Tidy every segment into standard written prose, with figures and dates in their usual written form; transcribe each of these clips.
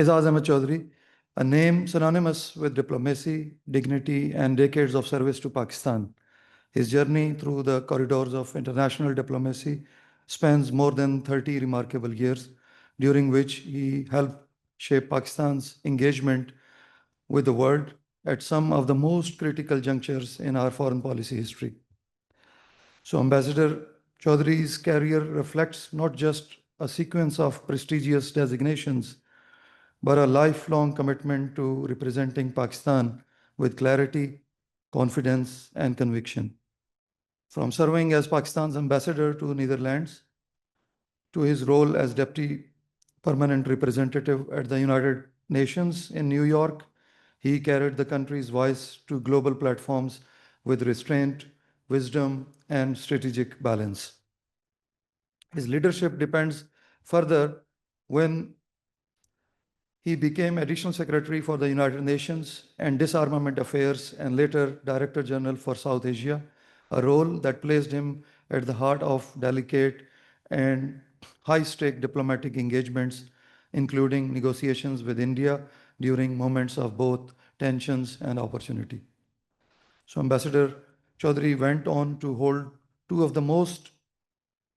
Aizaz Ahmad Chaudhry, a name synonymous with diplomacy, dignity, and decades of service to Pakistan. His journey through the corridors of international diplomacy spans more than 30 remarkable years, during which he helped shape Pakistan's engagement with the world at some of the most critical junctures in our foreign policy history. So Ambassador Chaudhry's career reflects not just a sequence of prestigious designations, but a lifelong commitment to representing Pakistan with clarity, confidence, and conviction. From serving as Pakistan's ambassador to the Netherlands to his role as deputy permanent representative at the United Nations in New York, he carried the country's voice to global platforms with restraint, wisdom, and strategic balance. His leadership depends further when he became Additional Secretary for the United Nations and Disarmament Affairs and later Director General for South Asia, a role that placed him at the heart of delicate and high-stake diplomatic engagements, including negotiations with India during moments of both tensions and opportunity. So Ambassador Chaudhry went on to hold two of the most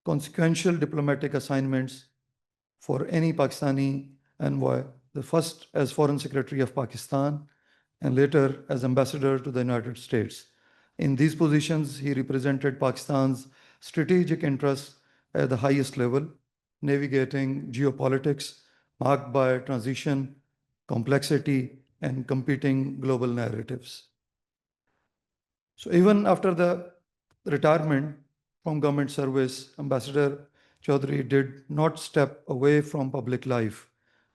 consequential diplomatic assignments for any Pakistani envoy, the first as Foreign Secretary of Pakistan and later as Ambassador to the United States. In these positions, he represented Pakistan's strategic interests at the highest level, navigating geopolitics marked by transition, complexity, and competing global narratives. So even after the retirement from government service, Ambassador Chaudhry did not step away from public life.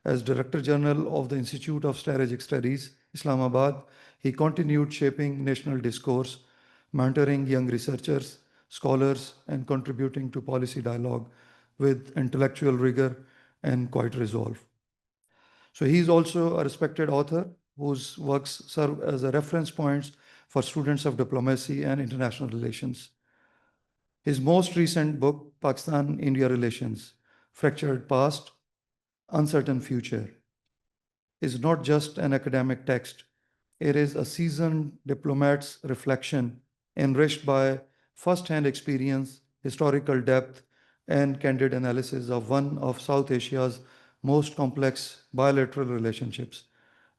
As Director General of the Institute of Strategic Studies, Islamabad, he continued shaping national discourse, mentoring young researchers, scholars, and contributing to policy dialogue with intellectual rigor and quiet resolve. So he is also a respected author whose works serve as a reference points for students of diplomacy and international relations. His most recent book, Pakistan-India Relations, Fractured Past, Uncertain Future, is not just an academic text. It is a seasoned diplomat's reflection enriched by first-hand experience, historical depth, and candid analysis of one of South Asia's most complex bilateral relationships.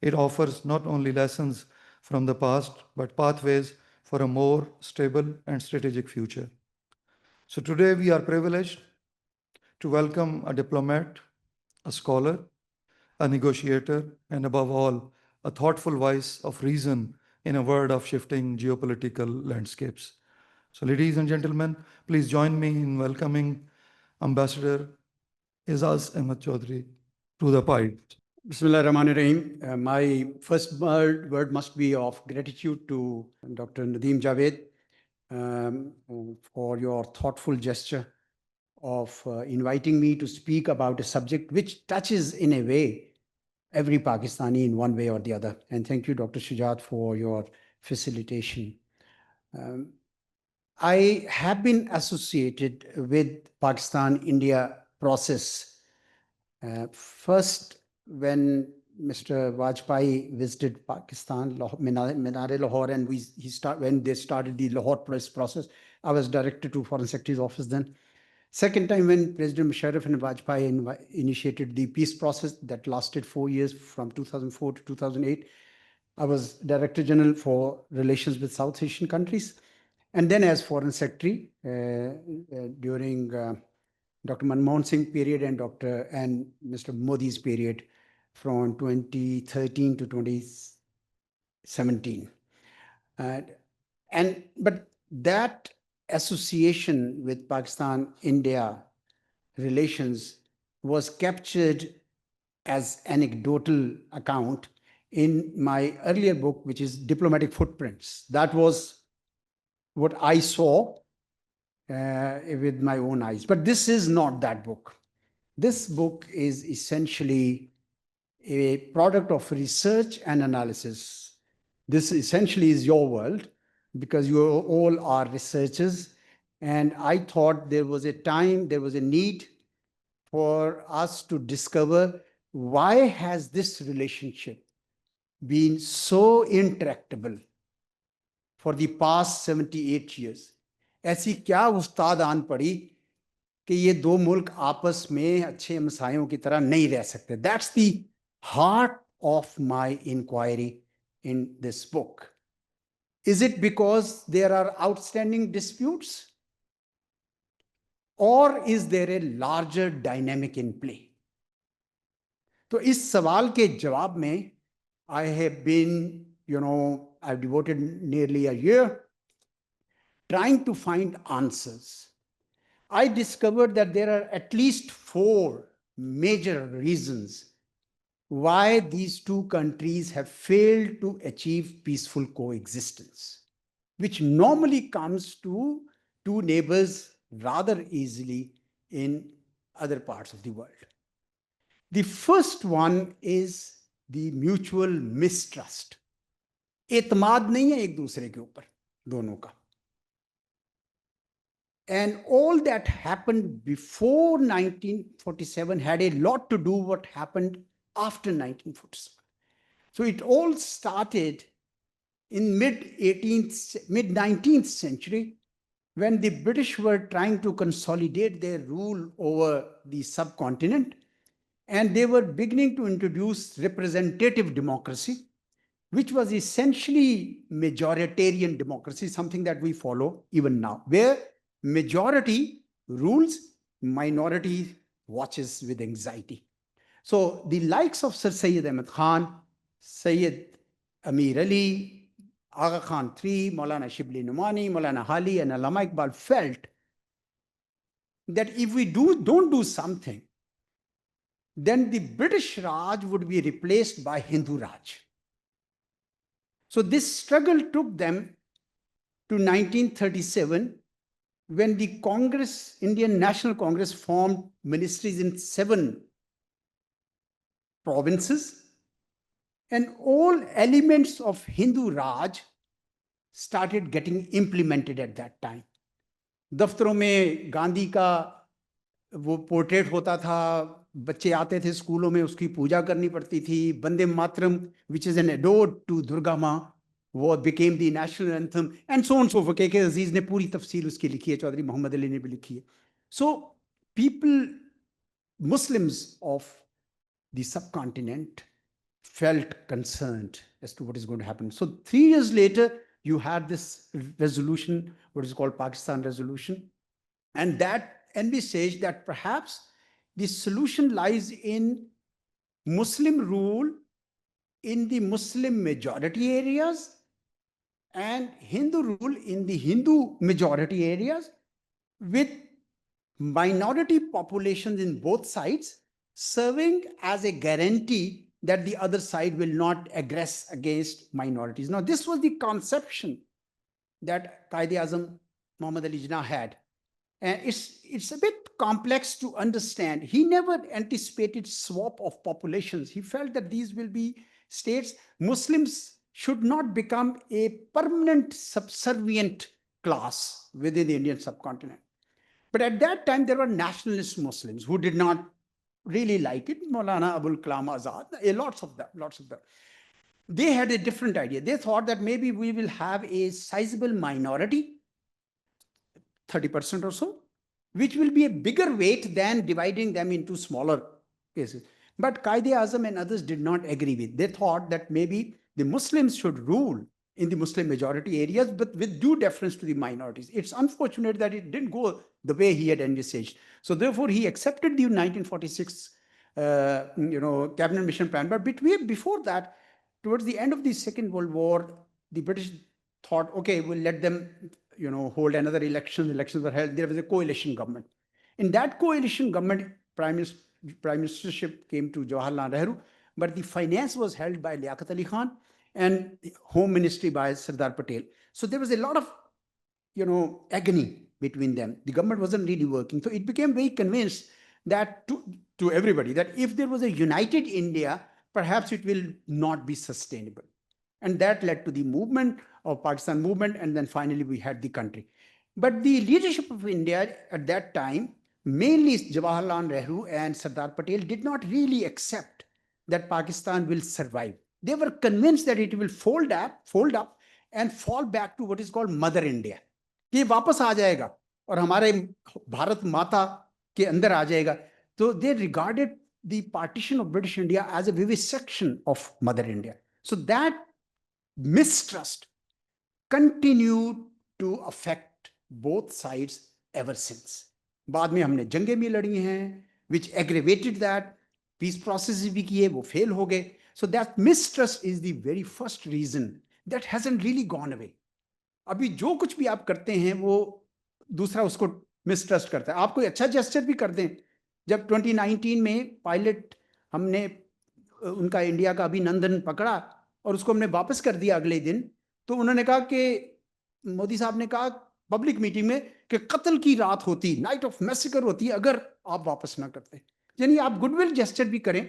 It offers not only lessons from the past, but pathways for a more stable and strategic future. So today we are privileged to welcome a diplomat, a scholar, a negotiator, and above all, a thoughtful voice of reason in a world of shifting geopolitical landscapes. So ladies and gentlemen, please join me in welcoming Ambassador Aizaz Ahmad Chaudhry to the PIDE. Bismillah ar-Rahman ar-Rahim. My first word must be of gratitude to Dr. Nadeem Javaid for your thoughtful gesture of inviting me to speak about a subject which touches in a way every Pakistani in one way or the other. And thank you, Dr. Shujaat, for your facilitation. I have been associated with Pakistan-India process. First, when Mr. Vajpayee visited Pakistan, Lahore, and when they started the Lahore press process, I was director to Foreign Secretary's office then. Second time when President Musharraf and Vajpayee initiated the peace process that lasted 4 years from 2004 to 2008, I was Director General for Relations with South Asian countries. And then as Foreign Secretary during Dr. Manmohan Singh period and Mr. Modi's period from 2013 to 2017. But that association with Pakistan-India relations was captured as anecdotal account in my earlier book, which is Diplomatic Footprints. That was what I saw with my own eyes. But this is not that book. This book is essentially a product of research and analysis. This essentially is your world because you all are researchers. And I thought there was a need for us to discover why has this relationship been so intractable for the past 78 years? ऐसी क्या उस्ताद आन पड़ी कि ये दो मुल्क आपस में अच्छे हमसायों की तरह नहीं रह सकते? That's the heart of my inquiry in this book. Is it because there are outstanding disputes? Or is there a larger dynamic in play? तो इस सवाल के जवाब में I have been, I've devoted nearly a year trying to find answers. I discovered that there are at least 4 major reasons why these two countries have failed to achieve peaceful coexistence, which normally comes to two neighbors rather easily in other parts of the world. The first one is the mutual mistrust. एतमाद नहीं है एक दूसरे के ऊपर दोनों का. And all that happened before 1947 had a lot to do what happened after 1947. So it all started in mid-19th century when the British were trying to consolidate their rule over the subcontinent, and they were beginning to introduce representative democracy, which was essentially majoritarian democracy, something that we follow even now, where majority rules, minority watches with anxiety. So the likes of Sir Syed Ahmad Khan, Syed Amir Ali, Aga Khan III, Maulana Shibli Numani, Maulana Hali, and Allama Iqbal felt that if we don't do something, then the British Raj would be replaced by Hindu Raj. So this struggle took them to 1937, when the Congress, Indian National Congress, formed ministries in 7 provinces, and all elements of Hindu Raj started getting implemented at that time. दफ्तरों में गांधी का वो portrait होता था, बच्चे आते थे स्कूलों में, उसकी पूजा करनी पड़ती थी. Vande Mataram, which is an ode to Durga Ma, वो became the national anthem, and so on and so forth. के अजीज ने पूरी तफसील उसकी लिखी है, चौधरी मोहम्मद अली ने भी लिखी है. So people, Muslims of the subcontinent, felt concerned as to what is going to happen. So 3 years later, you had this resolution, what is called Pakistan Resolution, and that envisaged that perhaps the solution lies in Muslim rule in the Muslim majority areas and Hindu rule in the Hindu majority areas, with minority populations in both sides serving as a guarantee that the other side will not aggress against minorities. Now, this was the conception that Quaid-e-Azam Muhammad Ali Jinnah had. And it's a bit complex to understand. He never anticipated swap of populations. He felt that these will be states. Muslims should not become a permanent subservient class within the Indian subcontinent. But at that time, there were nationalist Muslims who did not really like it. Maulana Abul Kalam Azad, lots of them. They had a different idea. They thought that maybe we will have a sizable minority, 30% or so, which will be a bigger weight than dividing them into smaller cases. But Quaid-e-Azam and others did not agree with. They thought that maybe the Muslims should rule in the Muslim majority areas, but with due deference to the minorities. It's unfortunate that it didn't go the way he had envisaged. So therefore, he accepted the 1946 cabinet mission plan. But before that, towards the end of the Second World War, the British thought, okay, we'll let them hold another election. Elections were held. There was a coalition government. In that coalition government, prime ministership came to Jawaharlal Nehru, but the finance was held by Liaquat Ali Khan and the home ministry by Sardar Patel. So there was a lot of agony between them. The government wasn't really working. So it became very convinced that to everybody that if there was a united India, perhaps it will not be sustainable. And that led to the movement of Pakistan movement, and then finally we had the country. But the leadership of India at that time, mainly Jawaharlal Nehru and Sardar Patel, did not really accept that Pakistan will survive. They were convinced that it will fold up and fall back to what is called Mother India. कि वापस आ जाएगा और हमारे भारत माता के अंदर आ जाएगा. So they regarded the partition of British India as a vivisection of Mother India. So that mistrust continued to affect both sides ever since. बाद में हमने जंगें भी लड़ी हैं, which aggravated that. Peace processes भी किए, वो fail हो गए. So that mistrust is the very first reason that hasn't really gone away. अभी जो कुछ भी आप करते हैं वो दूसरा उसको मिसट्रस्ट करता है. आप कोई अच्छा जेस्चर भी कर दें. जब 2019 में पायलट हमने उनका इंडिया का अभिनंदन पकड़ा और उसको हमने वापस कर दिया अगले दिन, तो उन्होंने कहा कि मोदी साहब ने कहा पब्लिक मीटिंग में कि कत्ल की रात होती, नाइट ऑफ मैसेकर होती अगर आप वापस ना करते. यानी आप गुडविल जेस्चर भी करें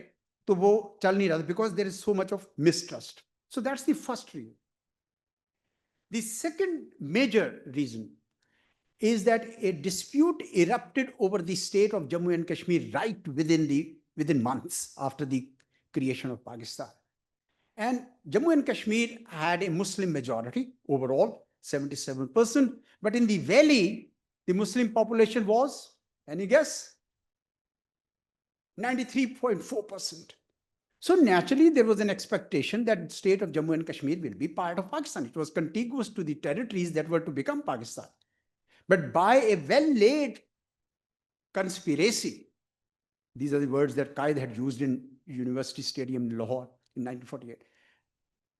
तो वो चल नहीं रहा, because there is so much of mistrust. So that's the first reason. The second major reason is that a dispute erupted over the state of Jammu and Kashmir right within months after the creation of Pakistan. And Jammu and Kashmir had a Muslim majority overall, 77%, but in the valley, the Muslim population was, any guess? 93.4%. So naturally, there was an expectation that the state of Jammu and Kashmir will be part of Pakistan. It was contiguous to the territories that were to become Pakistan. But by a well-laid conspiracy, these are the words that PIDE had used in University Stadium in Lahore in 1948,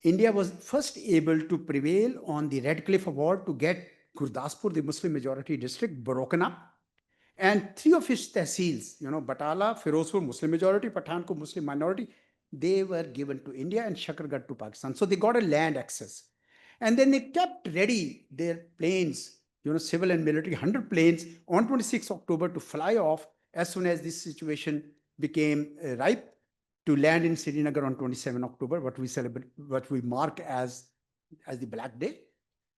India was first able to prevail on the Red Cliff Award to get Gurdaspur, the Muslim majority district, broken up. And three of its tehsils, Batala, Firozpur, Muslim majority, Pathankot, Muslim minority, they were given to India and Shakargarh to Pakistan. So they got a land access. And then they kept ready their planes, civil and military, 100 planes on 26 October to fly off as soon as this situation became ripe, to land in Srinagar on 27 October, what we mark as the Black Day.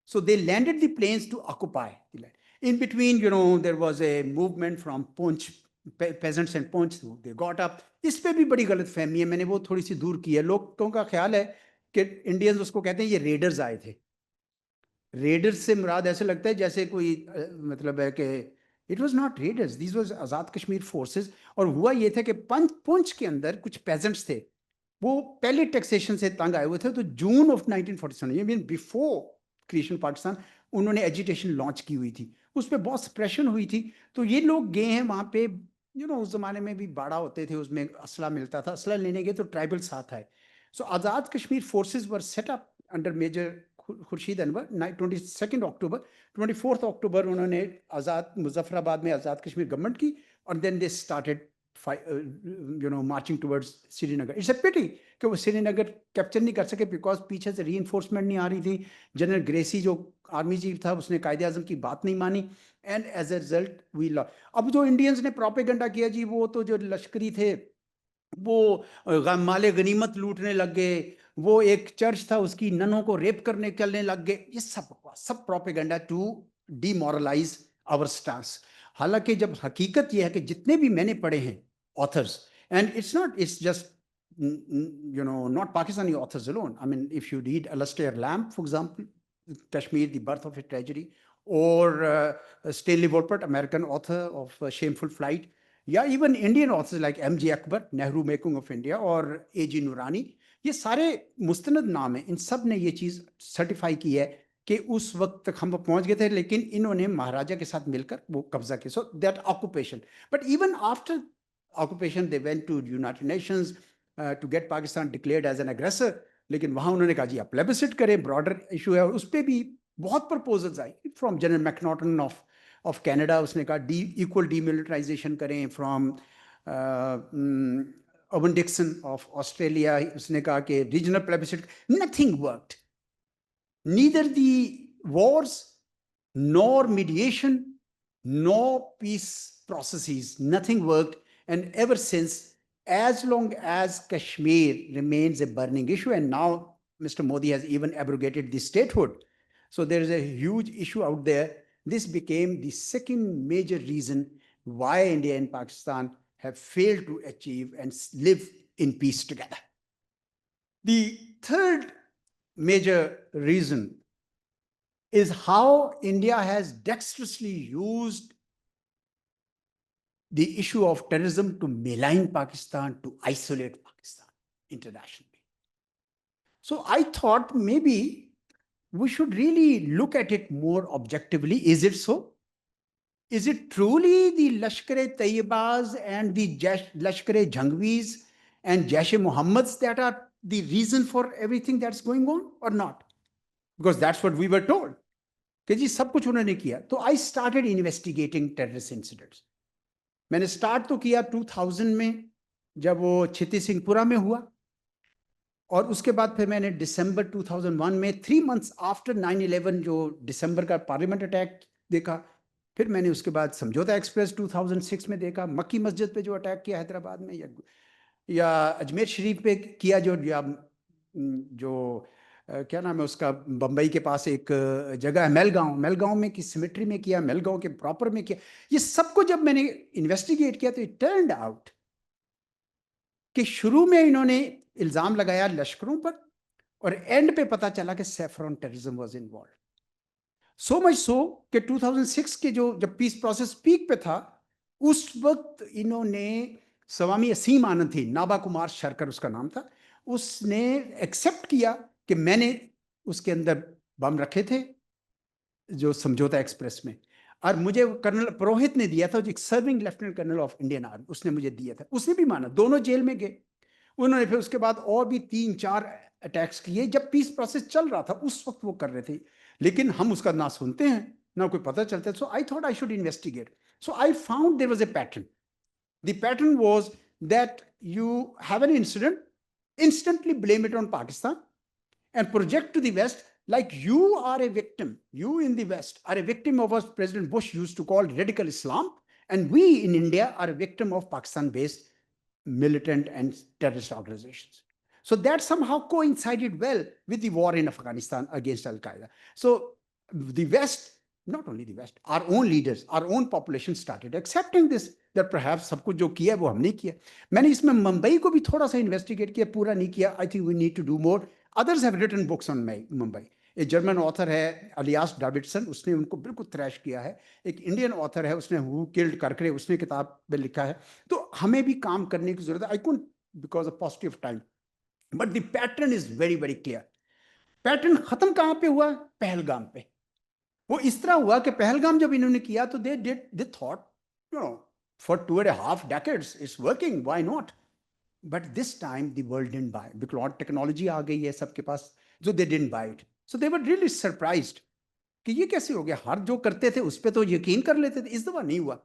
So they landed the planes to occupy the land. In between, there was a movement from Poonch, peasants and Poonch, they got up. इस पे भी बड़ी गलत फहमी है, मैंने वो थोड़ी सी दूर की है. लोगों का ख्याल है कि इंडियंस उसको कहते हैं ये रेडर्स आए थे. रेडर्स से मुराद ऐसे लगता है जैसे कोई मतलब है कि it was not readers, this was Azad Kashmir forces. और हुआ ये था कि पुंछ के अंदर कुछ पेजेंट्स थे, वो पहले टैक्सेशन से तंग आए हुए थे. तो June of 1947, mean before creation Pakistan, उन्होंने एजिटेशन लॉन्च की हुई थी. उस पर बहुत सप्रेशन हुई थी. तो ये लोग गए हैं वहाँ पे, उस ज़माने में भी बाड़ा होते थे, उसमें असला मिलता था. असला लेने गए तो ट्राइबल साथ आए. So Azad Kashmir forces were set up under major Khurshid Anwar. 22 October, 24 October उन्होंने मुजफ्फराबाद में आज़ाद कश्मीर गवर्नमेंट की, और then they started marching towards Srinagar. It's a pity कि वो श्रीनगर कैप्चर नहीं कर सके, बिकॉज पीछे से रीइंफोर्समेंट नहीं आ रही थी. जनरल ग्रेसी जो आर्मी चीफ था, उसने कायदे आजम की बात नहीं मानी, and as a result we lost. अब जो इंडियंस ने प्रोपेगेंडा किया जी, वो तो जो लश्करी थे वो माले गनीमत लूटने लग गए, वो एक चर्च था उसकी ननों को रेप करने चलने लग गए. ये सब propaganda to demoralise our stance. हालांकि जब हकीकत यह है कि जितने भी मैंने पढ़े हैं authors, and it's just not Pakistani authors alone. I mean, if you read Alastair Lamb, for example, Kashmir, The Birth of a Tragedy, or Stanley Wolpert, American author of Shameful Flight, या even Indian authors like M.J. Akbar, Nehru Making of India, और A.G. Nurani, ये सारे मुस्तनद नाम हैं. इन सब ने ये चीज़ certify की है कि उस वक्त तक हम पहुंच गए थे, लेकिन इन्होंने महाराजा के साथ मिलकर वो कब्जा किया. So that occupation. But even after occupation they went to United Nations to get Pakistan declared as an aggressor. लेकिन वहाँ उन्होंने कहा जी आप प्लेबिसिट करें, ब्रॉडर इशू है. और उस पर भी बहुत proposals I from general McNaughton of Canada. उसने कहा इक्वल डीमिलिटराइजेशन करें. From Owen Dixon of Australia, उसने कहा कि regional plebiscite. Nothing worked. Neither the wars, nor mediation, nor peace processes, nothing worked. And ever since, as long as Kashmir remains a burning issue, and now Mr. Modi has even abrogated the statehood, so there is a huge issue out there. This became the second major reason why India and Pakistan have failed to achieve and live in peace together. The third major reason is how India has dexterously used the issue of terrorism to malign Pakistan, to isolate Pakistan internationally. So I thought maybe we should really look at it more objectively. Is it so? Is it truly the Lashkar-e-Tayyibas and the Lashkar-e-Jhangvis and Jaish-e-Mohammeds that are the reason for everything that's going on or not? Because that's what we were told. कि जी सब कुछ उन्होंने किया. तो I started investigating terrorist incidents. मैंने start तो किया 2000 में जब वो छिती सिंहपुरा में हुआ, और उसके बाद फिर मैंने दिसंबर 2001 में 3 months आफ्टर 9/11 जो दिसंबर का पार्लियामेंट अटैक देखा. फिर मैंने उसके बाद समझौता एक्सप्रेस 2006 में देखा, मक्की मस्जिद पे जो अटैक किया हैदराबाद में, या अजमेर शरीफ पे किया जो क्या नाम है उसका, बम्बई के पास एक जगह है मेलगांव में की सिमेट्री में किया, मेलगांव के प्रॉपर में किया. ये सबको जब मैंने इन्वेस्टिगेट किया तो इट टर्न्ड आउट कि शुरू में इन्होंने इल्जाम लगाया लश्करों पर, और एंड पे पता चला कि saffron terrorism was involve. So much so कि 2006 के जब पीस प्रोसेस पीक पे था, उस वक्त इन्होंने स्वामी असीम आनंद थी, नाबा कुमार शर्कर उसका नाम था, उसने एक्सेप्ट किया कि मैंने उसके अंदर बम रखे थे जो समझौता एक्सप्रेस में, और मुझे कर्नल पुरोहित ने दिया था, जो एक serving lieutenant colonel of Indian army, उसने मुझे दिया था. उसने भी माना, दोनों जेल में गए. उन्होंने फिर उसके बाद और भी 3-4 अटैक्स किए जब पीस प्रोसेस चल रहा था, उस वक्त वो कर रहे थे, लेकिन हम उसका ना सुनते हैं ना कोई पता चलता है. So I thought I should investigate. So I found there was a pattern. The pattern was that you have an incident, instantly blame it on Pakistan and project to the West like you are a victim. You in the West are a victim of what President Bush used to call radical Islam, and we in India are a victim of Pakistan-based militant and terrorist organizations. So that somehow coincided well with the war in Afghanistan against Al-Qaeda. So the West, not only the West, our own leaders, our own population started accepting this, that perhaps सब कुछ जो किया है वो हमने किया. मैंने इसमें मुंबई को भी थोड़ा सा इन्वेस्टिगेट किया, पूरा नहीं किया. I think we need to do more. Others have written books on Mumbai. एक जर्मन ऑथर है अलियास डेविडसन, उसने उनको बिल्कुल थ्रैश किया है. एक इंडियन ऑथर है, उसने हु किल्ड करके उसने किताब में लिखा है. तो हमें भी काम करने की जरूरत है. I couldn't because of positive of time, but the pattern is very very clear. Pattern खत्म कहां पे हुआ? पहलगाम पे. वो इस तरह हुआ कि पहलगाम जब इन्होंने किया तो they thought, you know, for 2.5 decades it's working, why not. But this time the world didn't buy, because technology आ गई है सबके पास, जो they didn't buy it. So they were really surprised कि ये कैसे हो गया. हर जो करते थे उस पर तो यकीन कर लेते थे, इस दफा नहीं हुआ.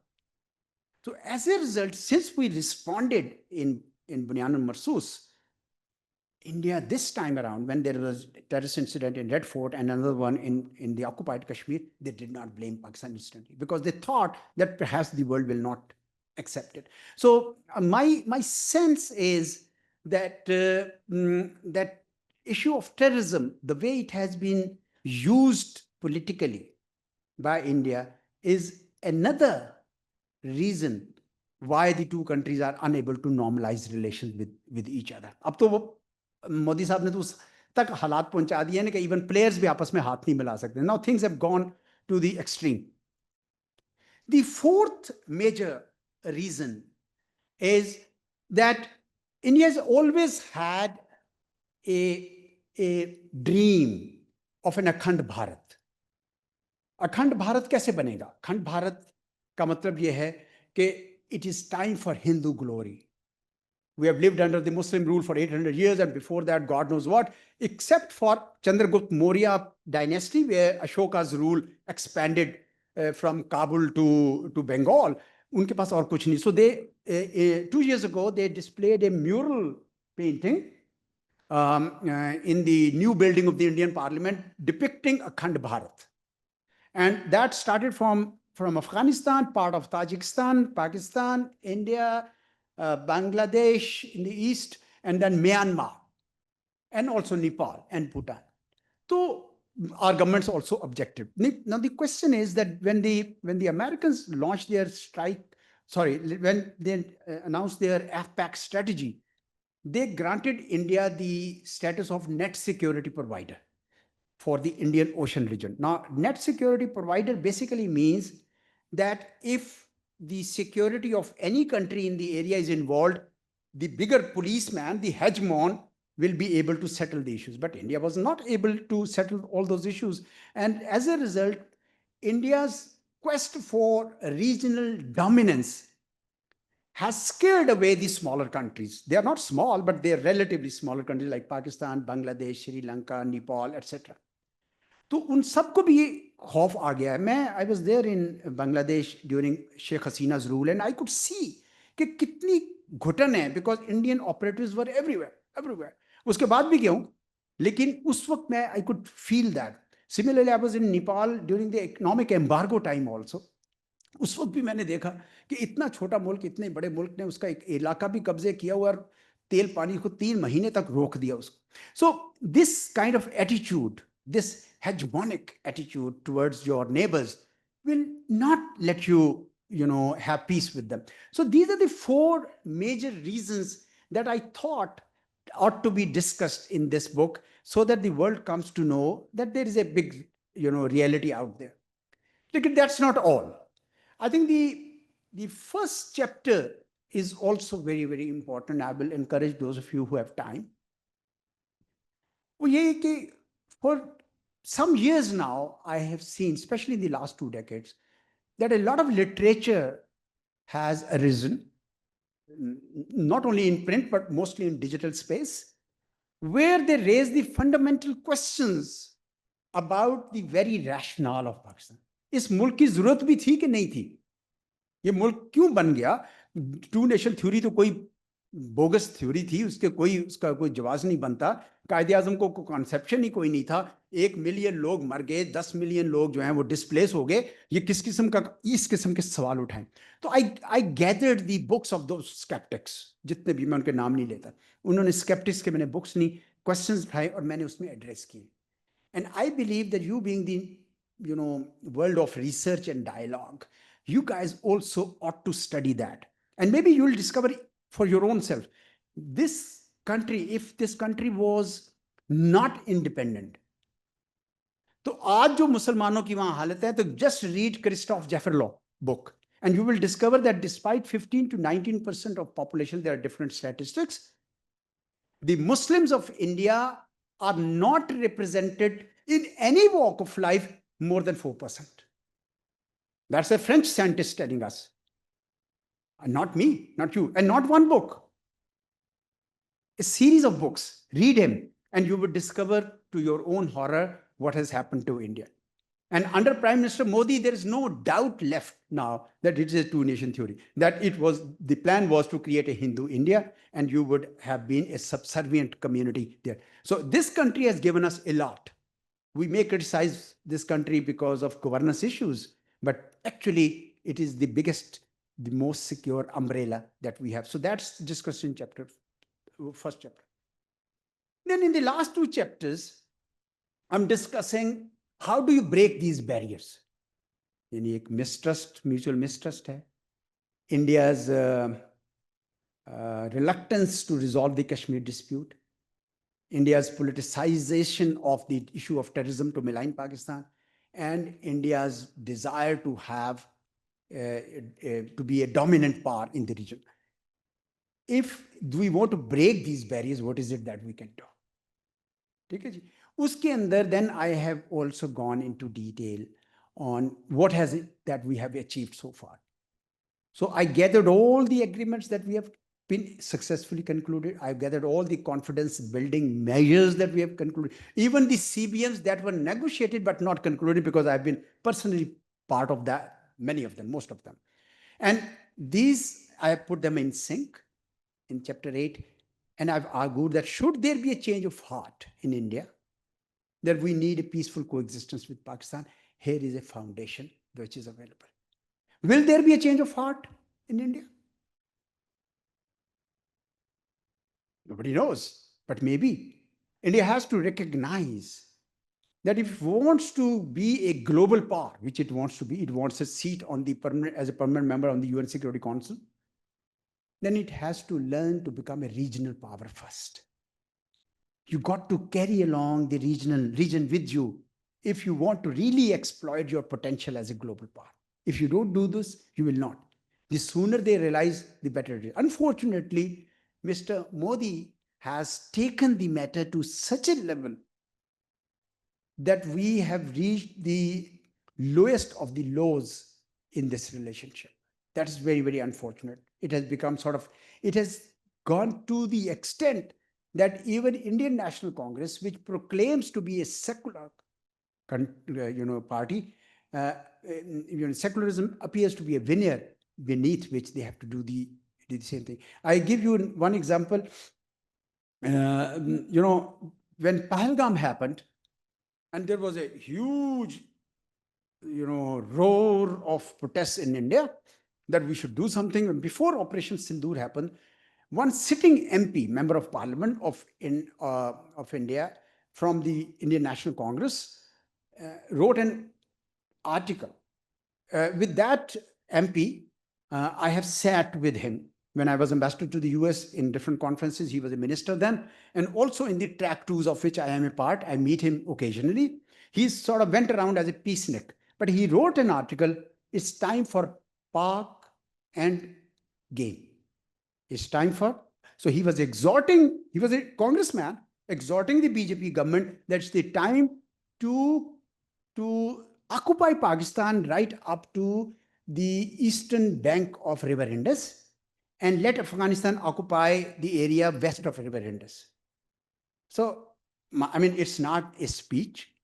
So as a result, since we responded in Bunyan and Marsus, India this time around, when there was a terrorist incident in Red Fort and another one in the occupied Kashmir, they did not blame Pakistan instantly because they thought that perhaps the world will not accept it. So my sense is that that issue of terrorism, the way it has been used politically by India, is another reason why the two countries are unable to normalize relations with each other. अब तो वो मोदी साहब ने तो उस तक हालात पहुंचा दिए हैं कि इवन प्लेयर्स भी आपस में हाथ नहीं मिला सकते. Now things have gone to the extreme. The fourth major reason is that India has always had a dream of an अखंड भारत. अखंड भारत कैसे बनेगा? अखंड भारत का मतलब यह है कि it is time for Hindu glory. We have lived under the Muslim rule for 800 years, and before that, God knows what, except for Chandragupta Maurya dynasty, where Ashoka's rule expanded from Kabul to Bengal. उनके पास और कुछ नहीं. So they 2 years ago they displayed a mural painting in the new building of the Indian Parliament depicting Akhand Bharat, and that started from Afghanistan, part of Tajikistan, Pakistan, India, Bangladesh in the east, and then Myanmar, and also Nepal and Bhutan. So our governments also objected. Now the question is that when the Americans launched their when they announced their unpacked strategy, they granted India the status of net security provider for the Indian Ocean region. Now, net security provider basically means that if the security of any country in the area is involved, the bigger policeman, the hegemon, will be able to settle the issues. But India was not able to settle all those issues. And as a result, India's quest for regional dominance has scared away the smaller countries. They are not small, but they are relatively smaller countries like Pakistan, Bangladesh, Sri Lanka, Nepal, etc. तो उन सबको भी ये खौफ आ गया है. मैं I was there in Bangladesh during Sheikh Hasina's rule and I could see कि कितनी घुटन है, because Indian operators were everywhere everywhere. उसके बाद भी गया हूँ, लेकिन उस वक्त मैं I could feel that. Similarly I was in Nepal during the economic embargo time also. उस वक्त भी मैंने देखा कि इतना छोटा मुल्क, इतने बड़े मुल्क ने उसका एक इलाका भी कब्जे किया हुआ और तेल पानी को 3 महीने तक रोक दिया उसको. So this kind of attitude, this hegemonic attitude towards your neighbors will not let you, have peace with them. So these are the 4 major reasons that I thought ought to be discussed in this book, so that the world comes to know that there is a big, reality out there. But that's not all. I think the first chapter is also very, very important. I will encourage those of you who have time. वो ये है कि for some years now, I have seen, especially in the last 2 decades, that a lot of literature has arisen, not only in print, but mostly in digital space, where they raise the fundamental questions about the very rationale of Pakistan. इस मुल्क की जरूरत भी थी कि नहीं थी? ये मुल्क क्यों बन गया? 2 नेशन थ्योरी तो कोई बोगस थ्योरी थी, उसका कोई जवाब नहीं बनता. कायदे आजम को कॉन्सेप्शन ही कोई नहीं था. 1 मिलियन लोग मर गए, 10 मिलियन लोग जो हैं वो डिस्प्लेस हो गए. ये किस किस्म के सवाल उठाएं? तो I gathered the books of those sceptics, जितने भी, मैं उनके नाम नहीं लेता. उन्होंने स्केप्टिक्स के मैंने बुक्स नहीं, क्वेश्चंस उठाए और मैंने उसमें एड्रेस किए. And I believe that you being the world of research and dialogue, you guys also ought to study that. And maybe you'll discover for your own self, this country, if this country was not independent, तो आज जो मुसलमानों की वहां हालत है, तो just read Christoph Jefferlaw book and you will discover that despite 15 to 19% of population, there are different statistics, the Muslims of India are not represented in any walk of life more than 4%. That's a French scientist telling us. And not me, not you, and not one book. A series of books. Read him, and you will discover to your own horror what has happened to India. And under Prime Minister Modi, there is no doubt left now that it is a 2-nation theory. That the plan was to create a Hindu India, and you would have been a subservient community there. So this country has given us a lot. We may criticize this country because of governance issues, but actually it is the biggest, the most secure umbrella that we have. So that's discussed in first chapter. Then in the last 2 chapters, I'm discussing how do you break these barriers. यानी एक mistrust, mutual mistrust है. India's reluctance to resolve the Kashmir dispute. India's politicization of the issue of terrorism to malign Pakistan, and India's desire to have to be a dominant power in the region. If we want to break these barriers, what is it that we can do? ठीक है जी. उसके अंदर then I have also gone into detail on what has it that we have achieved so far. So I gathered all the agreements that we have been successfully concluded. I've gathered all the confidence building measures that we have concluded, even the CBMs that were negotiated but not concluded, because I've been personally part of that, many of them, most of them. And these, I have put them in sync in chapter 8. And I've argued that should there be a change of heart in India, that we need a peaceful coexistence with Pakistan, here is a foundation which is available. Will there be a change of heart in India? Nobody knows, but maybe. India has to recognize that if it wants to be a global power, which it wants to be, it wants a seat on the as a permanent member on the UN Security Council, then it has to learn to become a regional power first. You got to carry along the region with you if you want to really exploit your potential as a global power. If you don't do this, you will not. The sooner they realize, the better it is. Unfortunately, Mr. Modi has taken the matter to such a level that we have reached the lowest of the lows in this relationship. That is very, very unfortunate. It has become it has gone to the extent that even Indian National Congress, which proclaims to be a secular party, secularism appears to be a veneer beneath which they have to do the same thing. I give you one example. When Pahalgam happened, and there was a huge, roar of protests in India that we should do something. And before Operation Sindoor happened, one sitting MP, member of Parliament of India from the Indian National Congress, wrote an article. With that MP, I have sat with him when I was ambassador to the US in different conferences. He was a minister then, and also in the track twos of which I am a part. I meet him occasionally. He sort of went around as a peacenik, but he wrote an article, "It's time for Pak and Game." It's time for, so he was exhorting, he was a congressman, exhorting the BJP government that it's the time to occupy Pakistan right up to the eastern bank of River Indus and let Afghanistan occupy the area west of River Indus. So, I mean, it's not a speech,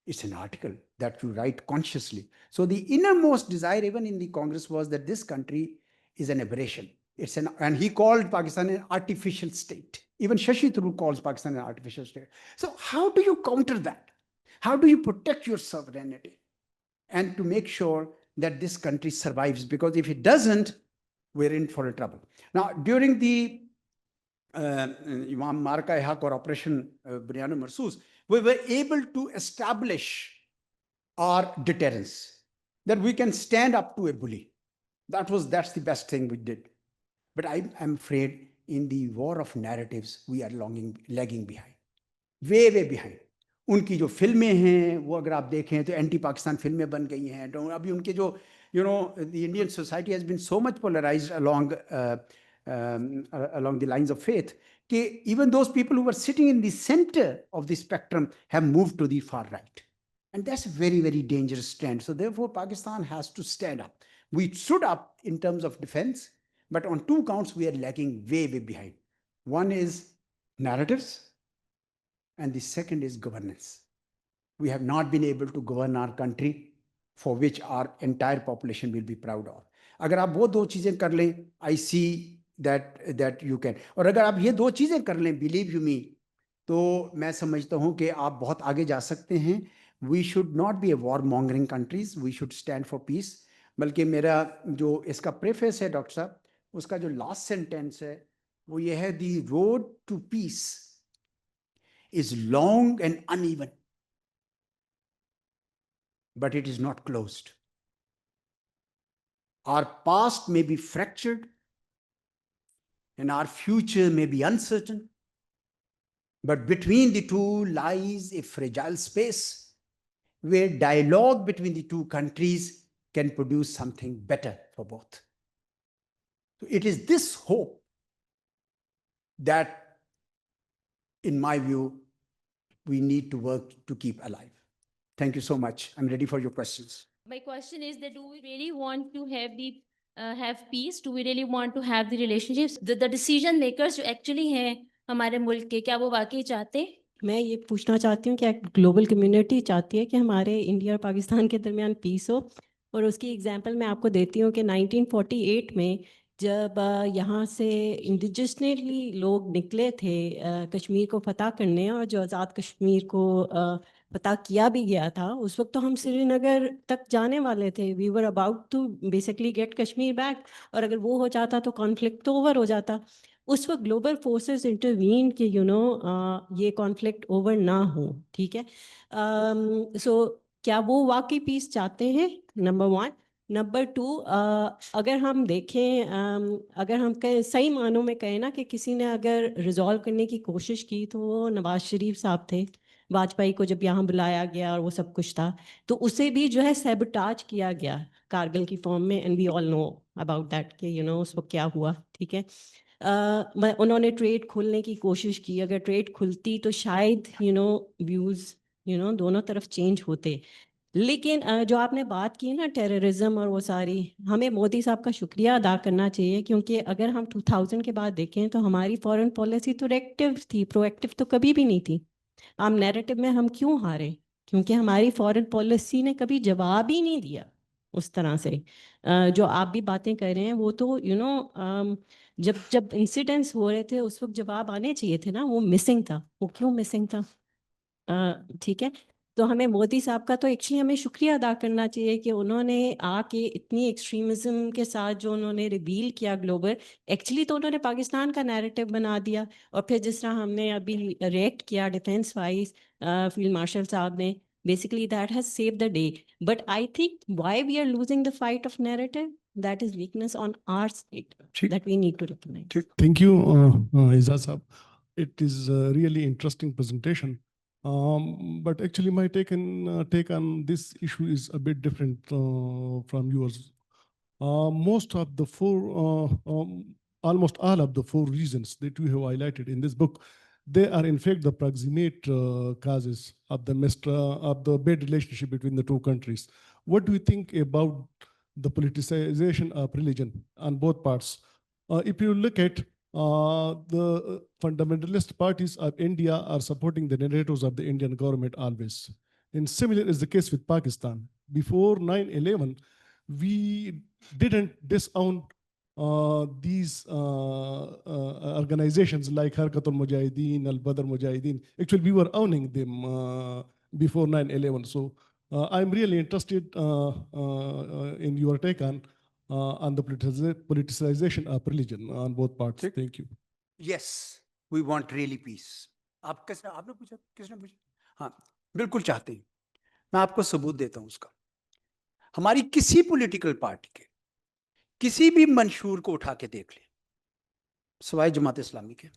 it's an article that you write consciously. So the innermost desire even in the Congress was that this country is an aberration. And he called Pakistan an artificial state. Even Shashi Tharoor calls Pakistan an artificial state. So how do you counter that? How do you protect your sovereignty and to make sure that this country survives? Because if it doesn't, we're in for a trouble. Now, during the Imam Marka Haq or Operation Bunyana Marsoos, we were able to establish our deterrence, that we can stand up to a bully. That's the best thing we did. But I'm afraid in the war of narratives, we are lagging behind, way behind. उनकी जो फिल्में हैं वो अगर आप देखें तो anti Pakistan फिल्में बन गई हैं. तो अभी उनके जो the Indian society has been so much polarized along the lines of faith that even those people who were sitting in the center of the spectrum have moved to the far right. And that's a very, very dangerous trend. So therefore, Pakistan has to stand up. We stood up in terms of defense, but on two counts, we are lagging way behind. One is narratives, and the second is governance. We have not been able to govern our country, for which our entire population will be proud of. अगर आप वो दो चीजें कर लें, I see that you can. और अगर आप ये दो चीजें कर लें, believe you me, तो मैं समझता हूँ कि आप बहुत आगे जा सकते हैं. We should not be a war-mongering countries. We should stand for peace. बल्कि मेरा जो इसका preface है डॉक्टर साहब, उसका जो last sentence है, वो ये है, the road to peace is long and uneven, but it is not closed. Our past may be fractured and our future may be uncertain, but between the two lies a fragile space where dialogue between the two countries can produce something better for both. So it is this hope that, in my view, we need to work to keep alive. Thank you so much. I'm ready for your questions. My question is that do we really want to have peace? Do we really want to have the relationships? The decision makers जो actually हैं हमारे मुल्क के, क्या वो वाकई चाहते हैं? मैं ये पूछना चाहती हूँ कि ग्लोबल कम्युनिटी चाहती है कि हमारे इंडिया और पाकिस्तान के दरमियान पीस हो, और उसकी एग्जांपल मैं आपको देती हूँ कि 1948 में जब यहाँ से इंडिजिनसली लोग निकले थे कश्मीर को फतह करने, और जो आज़ाद कश्मीर को फतह किया भी गया था, उस वक्त तो हम श्रीनगर तक जाने वाले थे. We were about to basically get Kashmir back, और अगर वो हो जाता तो कॉन्फ्लिक्ट तो ओवर हो जाता. उस वक्त ग्लोबल फोर्सेस इंटरवीन कि ये कॉन्फ्लिक्ट ओवर ना हो. ठीक है. सो क्या वो वाकई पीस चाहते हैं? Number one. नंबर 2, अगर हम देखें, अगर हम कहें सही मानों में कहें ना कि किसी ने अगर रिजॉल्व करने की कोशिश की तो वो नवाज शरीफ साहब थे। वाजपेयी को जब यहाँ बुलाया गया और वो सब कुछ था, तो उसे भी जो है सैबोटाज किया गया कारगिल की फॉर्म में, and we all know about that कि उस वक्त क्या हुआ। ठीक है, उन्होंने ट्रेड खोलने की कोशिश की, अगर ट्रेड खुलती तो शायद व्यूज़ दोनों तरफ चेंज होते। लेकिन जो आपने बात की ना टेररिज्म और वो सारी, हमें मोदी साहब का शुक्रिया अदा करना चाहिए, क्योंकि अगर हम 2000 के बाद देखें तो हमारी फॉरेन पॉलिसी तो रिएक्टिव थी, प्रोएक्टिव तो कभी भी नहीं थी। हम नैरेटिव में हम क्यों हारे? क्योंकि हमारी फॉरेन पॉलिसी ने कभी जवाब ही नहीं दिया उस तरह से। जो आप भी बातें कर रहे हैं वो तो जब जब इंसिडेंट्स हो रहे थे उस वक्त जवाब आने चाहिए थे ना, वो मिसिंग था। वो क्यों मिसिंग था? ठीक है, तो हमें मोदी साहब का तो एक्चुअली हमें शुक्रिया अदा करना चाहिए कि उन्होंने आके इतनी एक्सट्रीमिज्म के साथ जो उन्होंने रिवील किया ग्लोबल, एक्चुअली तो उन्होंने पाकिस्तान का नैरेटिव बना दिया। और फिर जिस तरह हमने अभी रिएक्ट किया डिफेंस वाइज, फील्ड मार्शल साहब ने, basically that has saved the day. But I think why we are losing the fight of narrative, that is weakness on our side that we need to recognize. Thank you, Aizaz Saab. It is a really interesting presentation. But actually, my take on this issue is a bit different from yours. Most of the almost all of the 4 reasons that you have highlighted in this book, they are in fact the proximate causes of the bad relationship between the 2 countries. What do you think about the politicization of religion on both parts? If you look at the fundamentalist parties of India are supporting the narratives of the Indian government always. And similar is the case with Pakistan. Before 9/11, we didn't disown these organizations like Harkatul Mujahideen, Al-Badr Mujahideen. Actually, we were owning them before 9/11. So I'm really interested in your take on the politicization of religion on both parts. Thank you. Yes, we want really peace. आपने पूछा, किसने पूछा? हाँ, बिल्कुल चाहते हैं। मैं आपको सबूत देता हूं उसका। हमारी किसी पॉलिटिकल पार्टी के किसी भी मंशूर को उठा के देख ले, सिवाय जमात इस्लामी के।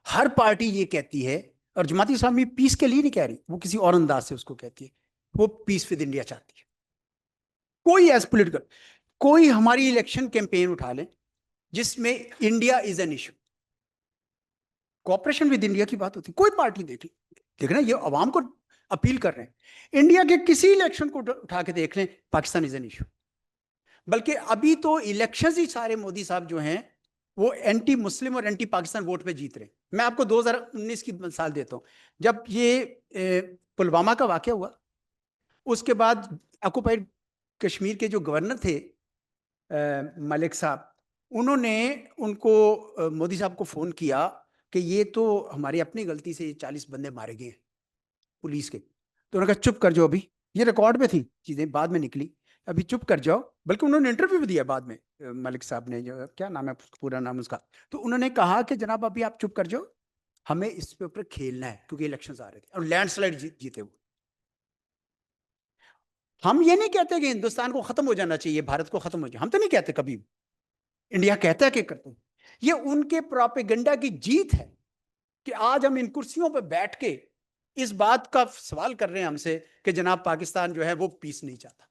हर पार्टी ये कहती है, और जमात इस्लामी पीस के लिए नहीं कह रही, वो किसी और अंदाज से उसको कहती है, वो पीस विद इंडिया चाहती है। कोई एज पॉलिटिकल, कोई हमारी इलेक्शन कैंपेन उठा ले जिसमें India is an issue, cooperation with India की बात होती, कोई पार्टी देख ली, देखना ये अवाम को अपील कर रहे हैं। इंडिया के किसी इलेक्शन को उठा के देख लें, पाकिस्तान इज एन इशू। बल्कि अभी तो इलेक्शन ही सारे मोदी साहब जो हैं वो एंटी मुस्लिम और एंटी पाकिस्तान वोट पे जीत रहे हैं। मैं आपको 2019 की मिसाल देता हूं, जब ये पुलवामा का वाकया हुआ, उसके बाद ऑक्युपाइड कश्मीर के जो गवर्नर थे मलिक साहब, उन्होंने उनको मोदी साहब को फोन किया कि ये तो हमारी अपनी गलती से 40 बंदे मारे गए पुलिस के। तो उन्होंने कहा चुप कर जाओ, अभी ये रिकॉर्ड में थी चीजें, बाद में निकली, अभी चुप कर जाओ। बल्कि उन्होंने इंटरव्यू भी दिया बाद में, मलिक साहब ने, जो क्या नाम है पूरा नाम उसका, तो उन्होंने कहा कि जनाब अभी आप चुप कर जाओ, हमें इस पे ऊपर खेलना है, क्योंकि इलेक्शंस आ रहे थे और लैंडस्लाइड जीते वो। हम ये नहीं कहते कि हिंदुस्तान को खत्म हो जाना चाहिए, भारत को खत्म हो जाए, हम तो नहीं कहते कभी। इंडिया कहता है कि करते हैं, ये उनके प्रोपेगेंडा की जीत है कि आज हम इन कुर्सियों पर बैठ के इस बात का सवाल कर रहे हैं हमसे कि जनाब पाकिस्तान जो है वो पीस नहीं चाहता।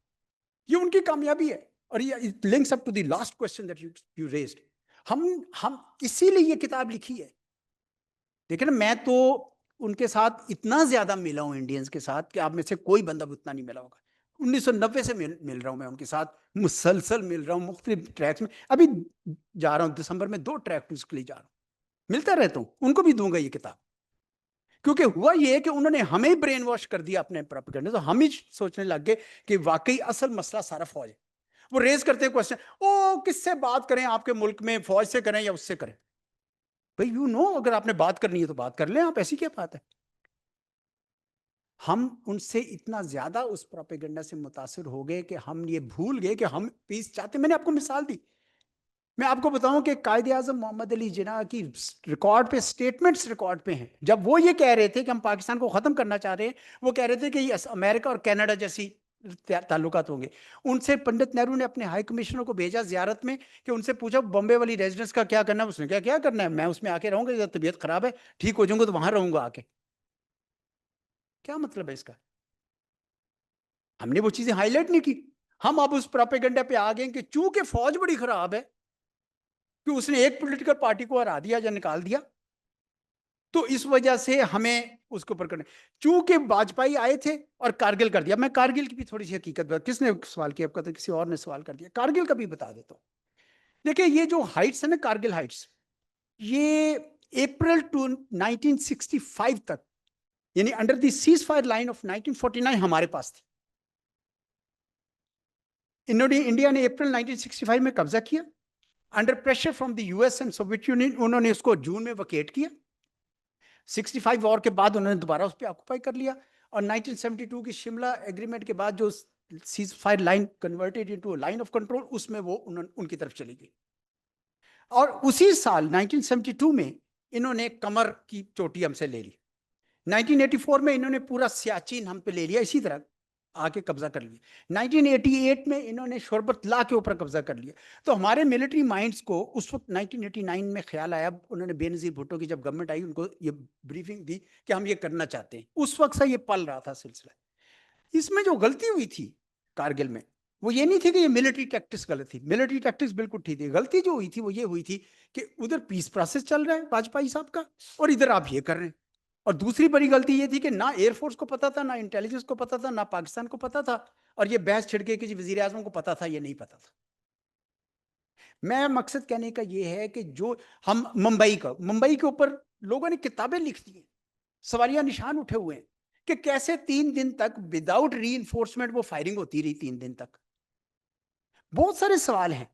ये उनकी कामयाबी है। और ये links up to the last question that you raised. हम इसीलिए ये किताब लिखी है। देखिए ना, मैं तो उनके साथ इतना ज्यादा मिला हूं इंडियंस के साथ कि आप में से कोई बंदा उतना नहीं मिला होगा। 1990 से मिल रहा हूं मैं उनके साथ, मुसलसल मिल रहा हूं, मुख्तलिफ ट्रैक्स में। अभी जा रहा हूं दिसंबर में 2 ट्रैक टूर्स के लिए जा रहा हूं, मिलता रहता हूं, उनको भी दूंगा ये किताब। क्योंकि हुआ ये कि उन्होंने हमें ही ब्रेन वॉश कर दिया अपने प्रोपेगेंडा, तो हम ही सोचने लग गए कि वाकई असल मसला सारा फौज है। वो रेज करते हैं क्वेश्चन, ओ किससे बात करें आपके मुल्क में, फौज से करें या उससे करें? भाई अगर आपने बात करनी है तो बात कर लें आप, ऐसी क्या बात है? हम उनसे इतना ज्यादा उस प्रोपेगेंडा से मुतासिर हो गए कि हम ये भूल गए कि हम पीस चाहते। मैंने आपको मिसाल दी, मैं आपको बताऊं कि कायदे आजम मोहम्मद अली जिन्ना की रिकॉर्ड पे, स्टेटमेंट्स रिकॉर्ड पे हैं, जब वो ये कह रहे थे कि हम पाकिस्तान को खत्म करना चाह रहे हैं, वो कह रहे थे कि अमेरिका और कनाडा जैसी ताल्लुकात होंगे। उनसे पंडित नेहरू ने अपने हाई कमिश्नर को भेजा जियारत में कि उनसे पूछा बॉम्बे वाली रेजिडेंस का क्या करना है। उसने क्या क्या करना है, मैं उसमें आके रहूंगा, जब तबीयत खराब है ठीक हो जाऊंगा तो वहां रहूंगा आके। क्या मतलब है इसका? हमने वो चीजें हाईलाइट नहीं की। हम अब उस प्रोपेगेंडा पे आ गए कि चूंकि फौज बड़ी खराब है कि उसने एक पॉलिटिकल पार्टी को हरा दिया या निकाल दिया, तो इस वजह से हमें उसके ऊपर करना। चूंकि वाजपेयी आए थे और कारगिल कर दिया। मैं कारगिल की भी थोड़ी सी हकीकत, किसने सवाल किया आपका, तो किसी और ने सवाल कर दिया, कारगिल का भी बता देता हूं। देखिए ये जो हाइट्स है ना, कारगिल हाइट्स, ये अप्रैल 1965 तक, यानी under the cease fire line of 1949 हमारे पास थी। इन्होंने, इंडिया ने अप्रैल 1965 में कब्जा किया under pressure from the US and Soviet union. उन्होंने उसको जून में वकेट किया। 65 वॉर के बाद उन्होंने दोबारा उस पर ऑक्युपाई कर लिया, और 1972 की शिमला एग्रीमेंट के बाद जो cease fire line converted into line of control, उसमें वो उनकी तरफ चली गई। और उसी साल 1972 में इन्होंने कमर की चोटी हमसे ले ली। 1984 में इन्होंने पूरा सियाचिन हम पे ले लिया, इसी तरह आके कब्जा कर लिया। 1988 में इन्होंने शोरबतला के ऊपर कब्जा कर लिया। तो हमारे मिलिट्री माइंड्स को उस वक्त 1989 में ख्याल आया, उन्होंने बेनजीर भुट्टो की जब गवर्नमेंट आई उनको ये ब्रीफिंग दी कि हम ये करना चाहते हैं। उस वक्त से ये पल रहा था सिलसिला। इसमें जो गलती हुई थी कारगिल में, वो ये नहीं थी कि ये मिलिट्री टैक्टिक्स गलत थी, मिलिट्री टैक्टिक्स बिल्कुल ठीक थी। गलती जो हुई थी वो ये हुई थी कि उधर पीस प्रोसेस चल रहा है वाजपेयी साहब का, और इधर आप ये कर रहे हैं। और दूसरी बड़ी गलती ये थी कि ना एयरफोर्स को पता था, ना इंटेलिजेंस को पता था, ना पाकिस्तान को पता था, और ये बहस छिड़के कि वजीर आजम को पता था, ये नहीं पता था। मैं मकसद कहने का ये है कि जो हम मुंबई के ऊपर लोगों ने किताबें लिख दी हैं, सवालिया निशान उठे हुए हैं कि कैसे 3 दिन तक विदाउट रीइंफोर्समेंट वो फायरिंग होती रही 3 दिन तक। बहुत सारे सवाल हैं,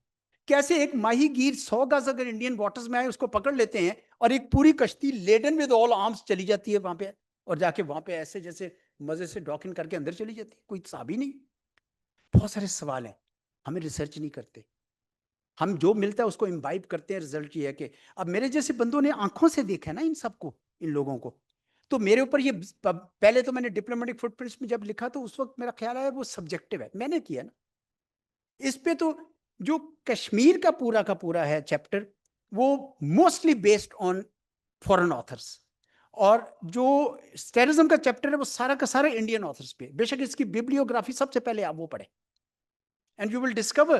कैसे एक माही गिर 100 गज अगर इंडियन वाटर्स में आए उसको पकड़ लेते हैं, और एक पूरी कश्ती लेडन विद ऑल आर्म्स चली जाती है वहां पे, और जाके वहां पे ऐसे जैसे मजे से डॉकिंग करके अंदर चली जाती है, कोई हिसाब ही नहीं। बहुत सारे सवाल हैं, हमें रिसर्च नहीं करते, हम जो मिलता है उसको इम्बाइब करते हैं। रिजल्ट ये है कि अब मेरे जैसे बंदों ने आंखों से देखा है ना इन सबको, इन लोगों को, तो मेरे ऊपर ये पहले तो मैंने डिप्लोमेटिक फुटप्रिंट्स में जब लिखा तो उस वक्त मेरा ख्याल आया वो सब्जेक्टिव है, मैंने किया ना इस पे। तो जो कश्मीर का पूरा है चैप्टर, वो mostly based on foreign authors, और जो टेररिज्म का चैप्टर है वो सारा का सारा इंडियन ऑथर्स पे। बेशक इसकी बिब्लियोग्राफी सबसे पहले आप वो पढ़े, एंड यू विल डिस्कवर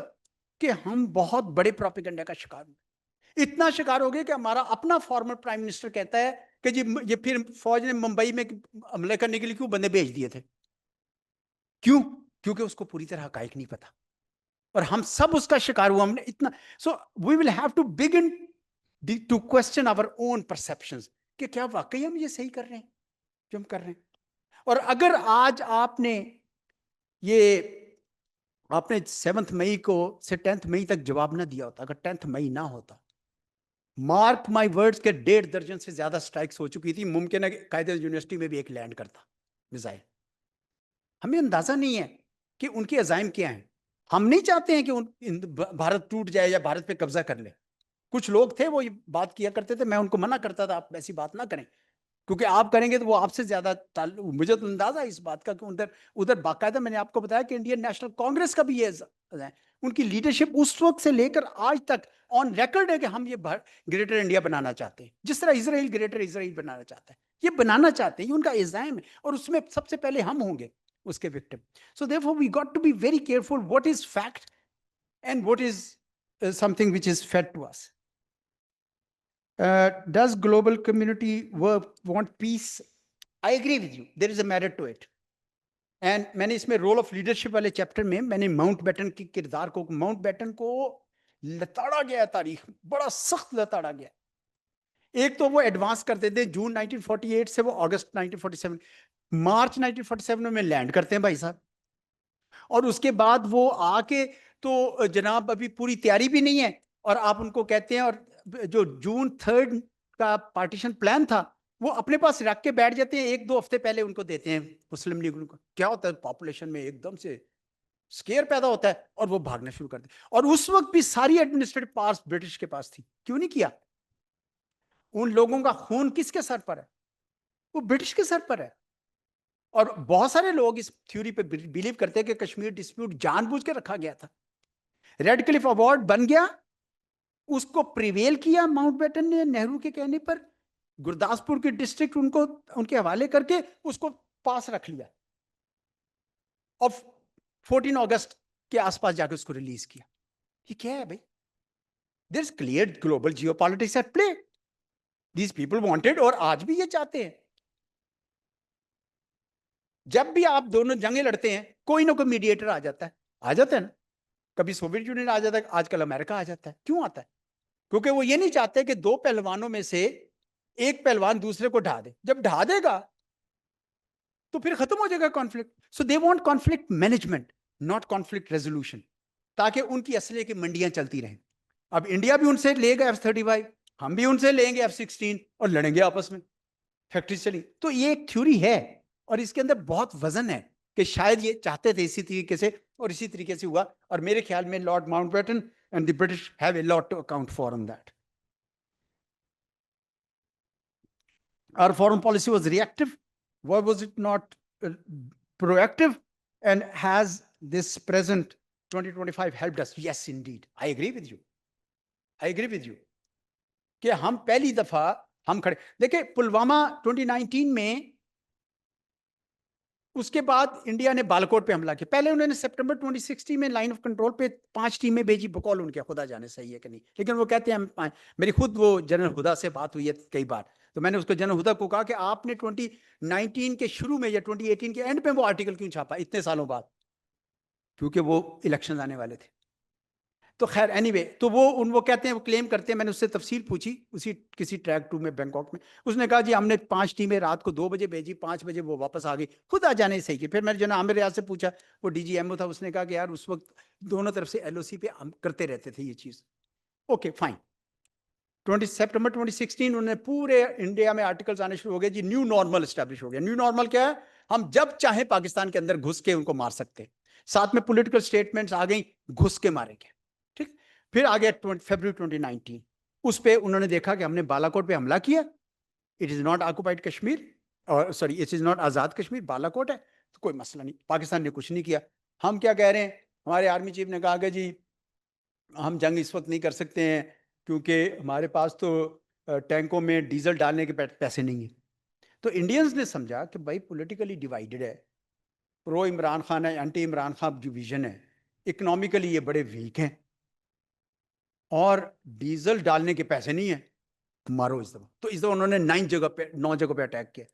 कि हम बहुत बड़े प्रोपेगेंडा का शिकार हुए। इतना शिकार हो गए कि हमारा अपना फॉर्मर प्राइम मिनिस्टर कहता है कि जी ये फिर फौज ने मुंबई में हमले करने के लिए क्यों बंदे भेज दिए थे, क्यों? क्योंकि उसको पूरी तरह हकाइक नहीं पता, और हम सब उसका शिकार हुआ। हमने इतना, so we will have to begin to question our own perceptions कि क्या वाकई हम ये सही कर रहे हैं जो हम कर रहे हैं। और अगर आज आपने 7 मई को से 10 मई तक जवाब ना दिया होता, अगर 10 मई ना होता, मार्क माय वर्ड्स के 1.5 दर्जन से ज्यादा स्ट्राइक्स हो चुकी थी। मुमकिन है कि कायदे यूनिवर्सिटी में भी एक लैंड करता मिसाइल। हमें अंदाजा नहीं है कि उनके अजाइम क्या हैं। हम नहीं चाहते हैं कि भारत टूट जाए या भारत पे कब्जा कर ले। कुछ लोग थे वो ये बात किया करते थे, मैं उनको मना करता था आप ऐसी बात ना करें, क्योंकि आप करेंगे तो वो आपसे ज्यादा मुझे तो अंदाजा है इस बात का कि उधर बाकायदा मैंने आपको बताया कि इंडियन नेशनल कांग्रेस का भी ये है, उनकी लीडरशिप उस वक्त से लेकर आज तक ऑन रिकॉर्ड है कि हम ये ग्रेटर इंडिया बनाना चाहते हैं, जिस तरह इसराइल ग्रेटर इसराइल बनाना चाहता है, ये बनाना चाहते हैं, ये उनका इल्जाम है, और उसमें सबसे पहले हम होंगे उसके victim. So therefore we got to be very careful what is fact and what is something which is fed to us. Does global community want peace? I agree with you. There is a merit to it. And मैंने इसमें role of leadership वाले chapter में मैंने Mountbatten के किरदार को, Mountbatten को लताड़ा गया, तारीख बड़ा सख्त लताड़ा गया। एक तो वो एडवांस करते थे जून 1948 से वो अगस्त 1947, मार्च 1947 में लैंड करते हैं भाई साहब, और उसके बाद वो आके तो जनाब अभी पूरी तैयारी भी नहीं है, और आप उनको कहते हैं, और जो जून 3 का पार्टीशन प्लान था वो अपने पास रख के बैठ जाते हैं, 1-2 हफ्ते पहले उनको देते हैं मुस्लिम लीग को। क्या होता है, पॉपुलेशन में एकदम से स्केयर पैदा होता है और वो भागना शुरू कर देते। और उस वक्त भी सारी एडमिनिस्ट्रेटिव पावर्स ब्रिटिश के पास थी, क्यों नहीं किया? उन लोगों का खून किसके सर पर है? वो ब्रिटिश के सर पर है। और बहुत सारे लोग इस थ्योरी पे बिलीव करते हैं कि कश्मीर डिस्प्यूट जानबूझ के रखा गया था। रेड क्लिफ अवार्ड बन गया, उसको प्रिवेल किया माउंटबेटन ने नेहरू के कहने पर, गुरदासपुर की डिस्ट्रिक्ट उनको उनके हवाले करके उसको पास रख लिया और 14 अगस्त के आसपास जाकर उसको रिलीज किया। ये क्या है भाई? There is clear global geopolitics at play. These people wanted, और आज भी ये चाहते हैं। जब भी आप दोनों जंगें लड़ते हैं कोई ना कोई मीडिएटर आ जाता है ना। कभी सोवियत यूनियन आ जाता है, आजकल अमेरिका आ जाता है। क्यों आता है? क्योंकि वो ये नहीं चाहते कि दो पहलवानों में से एक पहलवान दूसरे को ढा दे। जब ढा देगा तो फिर खत्म हो जाएगा conflict. So they want conflict management, not conflict resolution, ताकि उनकी असलियत की मंडियां चलती रहें। अब इंडिया भी उनसे लेगा F-35, हम भी उनसे लेंगे F-16 और लड़ेंगे आपस में, फैक्ट्री चली। तो ये एक थ्योरी है और इसके अंदर बहुत वजन है कि शायद ये चाहते थे इसी तरीके से, और इसी तरीके से हुआ। और मेरे ख्याल में Lord Mountbatten and the British have a lot to account for on that. Our foreign policy was reactive. Why was it not proactive? And has this present 2025 helped us? Yes, indeed. I agree with you. I agree with you. कि हम पहली दफा हम खड़े। देखिए पुलवामा 2019 में, उसके बाद इंडिया ने बालाकोट पे हमला किया। पहले उन्होंने सितंबर 2016 में लाइन ऑफ कंट्रोल पे 5 टीमें भेजी, बकौल उनके, खुदा जाने सही है कि नहीं, लेकिन वो कहते हैं मेरी खुद वो जनरल हुदा से बात हुई है कई बार, तो मैंने उसको जनरल हुदा को कहा कि आपने 2019 के शुरू में या 2018 के एंड पे वो आर्टिकल क्यों छापा इतने सालों बाद? क्योंकि वो इलेक्शन आने वाले थे। तो खैर एनीवे, तो वो कहते हैं, वो क्लेम करते हैं। मैंने उससे तफसील पूछी उसी किसी ट्रैक 2 में बैंकॉक में। उसने कहा जी हमने 5 टीमें रात को 2 बजे भेजी, 5 बजे वो वापस आ गई, खुद आ जाने सही की। फिर मैंने जना आमिर रियाज से पूछा, वो DGMO था, उसने कहा कि यार उस वक्त दोनों तरफ से LOC पे हम करते रहते थे ये चीज़। Okay fine. 20 सितंबर 2016 उन्होंने पूरे इंडिया में आर्टिकल्स आने शुरू हो गए जी, न्यू नॉर्मल एस्टैब्लिश हो गया। न्यू नॉर्मल क्या है? हम जब चाहे पाकिस्तान के अंदर घुस के उनको मार सकते हैं। साथ में पॉलिटिकल स्टेटमेंट्स आ गई, घुस के मारेंगे। ठीक। फिर आ गया फरवरी 2019, उस पे उन्होंने देखा कि हमने बालाकोट पे हमला किया, it is not occupied Kashmir, और सॉरी इट इज नॉट आजाद कश्मीर, बालाकोट है, तो कोई मसला नहीं। पाकिस्तान ने कुछ नहीं किया। हम क्या कह रहे हैं? हमारे आर्मी चीफ ने कहा कि जी हम जंग इस वक्त नहीं कर सकते हैं क्योंकि हमारे पास तो टैंकों में डीजल डालने के पैसे नहीं है। तो इंडियंस ने समझा कि भाई पॉलिटिकली डिवाइडेड है, प्रो इमरान खान है, एंटी इमरान खान जो विजन है, इकोनॉमिकली ये बड़े वीक हैं और डीजल डालने के पैसे नहीं है, मारो इस दफा। तो इस दफा उन्होंने 9 जगह पे अटैक किया।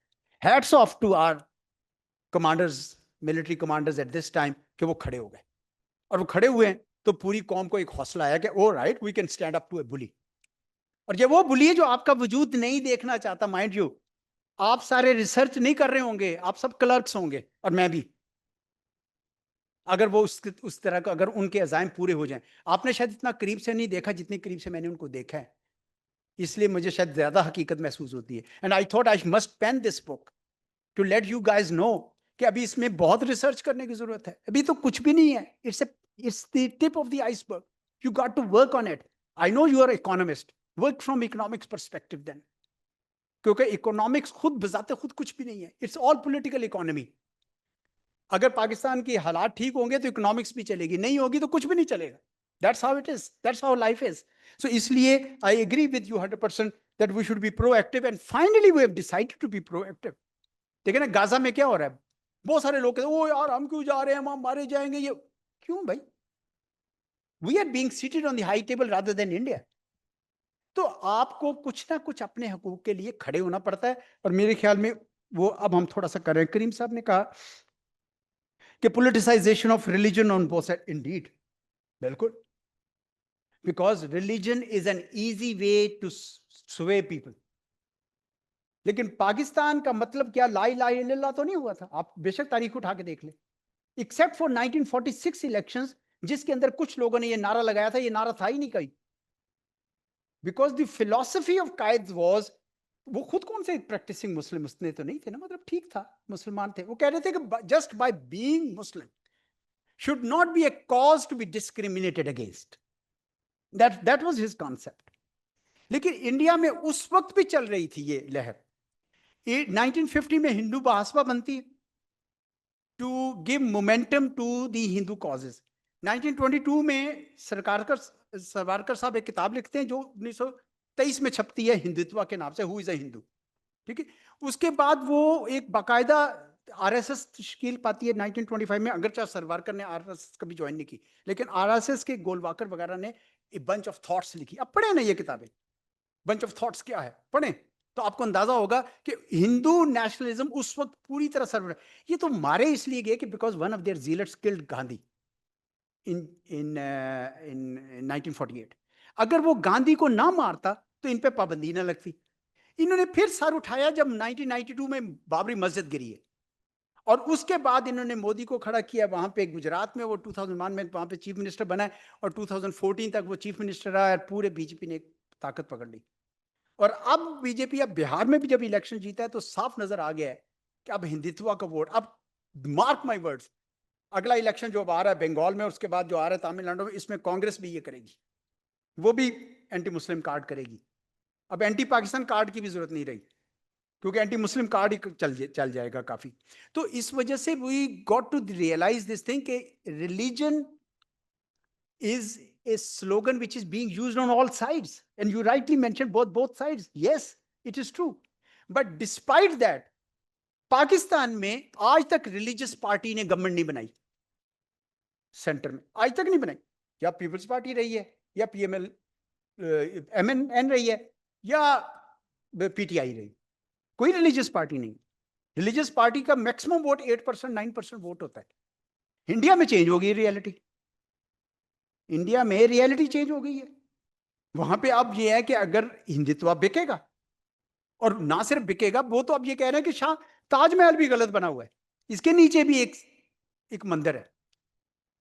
Hats off to our commanders, military commanders at this time, कि वो खड़े हो गए। और वो खड़े हुए हैं तो पूरी कौम को एक हौसला आया कि oh right we can stand up to a bully. और ये वो बुली है जो आपका वजूद नहीं देखना चाहता। माइंड यू, आप सारे रिसर्च नहीं कर रहे होंगे, आप सब क्लर्क्स होंगे और मैं भी, अगर वो उस तरह का, अगर उनके अजाइम पूरे हो जाएं। आपने शायद इतना करीब से नहीं देखा जितनी करीब से मैंने उनको देखा है, इसलिए मुझे शायद ज्यादा हकीकत महसूस होती है। And I thought I must pen this book to let you guys know कि अभी इसमें बहुत रिसर्च करने की जरूरत है। अभी तो कुछ भी नहीं है, it's the tip of the iceberg. You got to work on it. I know you are economist, work from economics perspective then, क्योंकि इकोनॉमिक्स खुद बजाते खुद कुछ भी नहीं है, इट्स ऑल पॉलिटिकल इकोनॉमी। अगर पाकिस्तान की हालात ठीक होंगे तो इकोनॉमिक्स भी चलेगी, नहीं होगी तो कुछ भी नहीं चलेगा। That's how it is, that's how life is. So इसलिए I agree with you 100% that we should be proactive, and finally we have decided to be proactive. देखिए ना गाजा में क्या हो रहा है, बहुत सारे लोग कहते हैं ओ यार हम क्यों जा रहे हैं, हम मारे जाएंगे। ये क्यों भाई? We are being seated on the high table rather than India. तो आपको कुछ ना कुछ अपने हकूक के लिए खड़े होना पड़ता है, और मेरे ख्याल में वो अब हम थोड़ा सा कर रहे हैं। करीम साहब ने कहा कि politicization of religion on both sides, indeed, बिल्कुल, because religion is an easy way to sway people. लेकिन पाकिस्तान का मतलब क्या ला इलाहा इल्लल्लाह तो नहीं हुआ था? आप बेशक तारीख उठा के देख लें, एक्सेप्ट फॉर 1946 इलेक्शंस, जिसके अंदर कुछ लोगों ने ये नारा लगाया था, ये नारा था ही नहीं कहीं, because the philosophy of Quaid was, वो खुद कौन से प्रैक्टिसिंग मुस्लिम उसने तो नहीं थे ना, मतलब ठीक था, मुसलमान थे। वो कह रहे थे कि just by being Muslim should not be a cause to be discriminated against. That was his concept. लेकिन इंडिया में उस वक्त भी चल रही थी ये लहर। 1950 में हिंदू बहासपा बनती है, to give momentum to the Hindu causes. 1922 में सावरकर साहब एक किताब लिखते हैं जो 1923 में छपती है हिंदुत्व के नाम से, हु इज अ हिंदू, ठीक है। उसके बाद वो एक बाकायदा आरएसएस तश्कील पाती है 1925 में, अगरचे सावरकर ने आरएसएस कभी ज्वाइन नहीं की, लेकिन आरएसएस के गोलवाकर वगैरह ने ए बंच ऑफ थॉट्स लिखी। अब पढ़े ना ये किताबें, बंच ऑफ थॉट्स क्या है, पढ़ें तो आपको अंदाजा होगा कि हिंदू नेशनलिज्म उस वक्त पूरी तरह सर्व, ये तो मारे इसलिए गए कि because one of their zealots killed Gandhi in 1948। अगर वो गांधी को ना मारता तो इन पे पाबंदी ना लगती। इन्होंने फिर सर उठाया जब 1992 में बाबरी मस्जिद गिरी है, और उसके बाद इन्होंने मोदी को खड़ा किया वहां पे गुजरात में, वो 2001 में वहां पे चीफ मिनिस्टर बना है, और 2014 तक वो चीफ मिनिस्टर रहा, और पूरे बीजेपी ने ताकत पकड़ ली। और अब बीजेपी अब बिहार में भी जब इलेक्शन जीता है तो साफ नजर आ गया है कि अब हिंदुत्व का वोट, अब मार्क माय वर्ड्स, अगला इलेक्शन जो अब आ रहा है बंगाल में, उसके बाद जो आ रहा है तमिलनाडु में, इसमें कांग्रेस भी ये करेगी, वो भी एंटी मुस्लिम कार्ड करेगी। अब एंटी पाकिस्तान कार्ड की भी जरूरत नहीं रही, क्योंकि एंटी मुस्लिम कार्ड ही चल जाएगा काफी। तो इस वजह से we got to realise this thing कि religion is a slogan which is being used on all sides, and you rightly mentioned both sides. Yes, it is true, but despite that Pakistan में आज तक रिलीजियस पार्टी ने government नहीं बनाई, centre में आज तक नहीं बनाई। या पीपल्स पार्टी रही है, या पीएमएल एमएनएन रही है, या पीटीआई रही, कोई रिलीजियस पार्टी नहीं। रिलीजियस पार्टी का मैक्सिमम वोट 8% 9% वोट होता है। इंडिया में चेंज हो गई रियलिटी, इंडिया में रियलिटी चेंज हो गई है। वहां पे अब ये है कि अगर हिंदुत्व बिकेगा, और ना सिर्फ बिकेगा, वो तो अब ये कह रहे हैं कि शाह ताजमहल भी गलत बना हुआ है, इसके नीचे भी एक मंदिर है,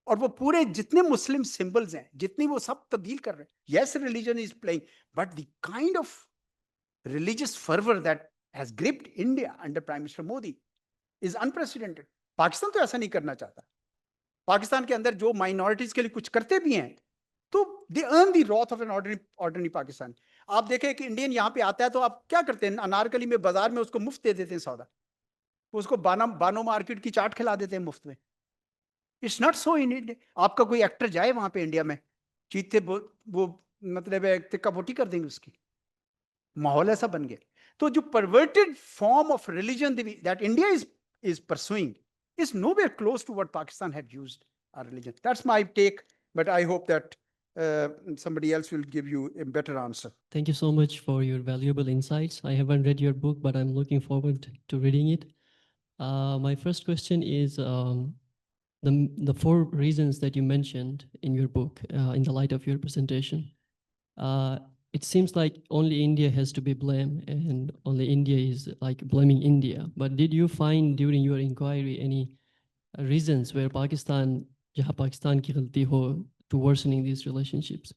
और वो पूरे जितने मुस्लिम सिंबल्स हैं जितनी, वो सब तब्दील कर रहे हैं। Yes, religion is playing, but the kind of religious fervour that has gripped India under prime minister Modi is unprecedented. Pakistan तो ऐसा नहीं करना चाहता। पाकिस्तान के अंदर जो माइनॉरिटीज के लिए कुछ करते भी हैं तो they earn the wrath of an ordinary Pakistan. आप देखें कि इंडियन यहाँ पे आता है तो आप क्या करते हैं, अनारकली में बाजार में उसको मुफ्त दे देते हैं सौदा, उसको बानो मार्केट की चाट खिला देते हैं मुफ्त में। It's not so in India. आपका कोई एक्टर जाए वहां पे इंडिया में, चीते वो मतलब तिक्का बोटी कर देंगे उसकी, माहौल ऐसा बन गया। तो जो perverted form of religion that India is pursuing is nowhere close to what Pakistan had used our religion. That's my take, but I hope that somebody else will give you a better answer. Thank you so much for your valuable insights. I haven't read your book, but I'm looking forward to reading it. My first question is the 4 reasons that you mentioned in your book, in the light of your presentation. It seems like only India has to be blamed, and only India is like blaming India. But did you find during your inquiry any reasons where jahan Pakistan ki ghalti ho to worsening these relationships?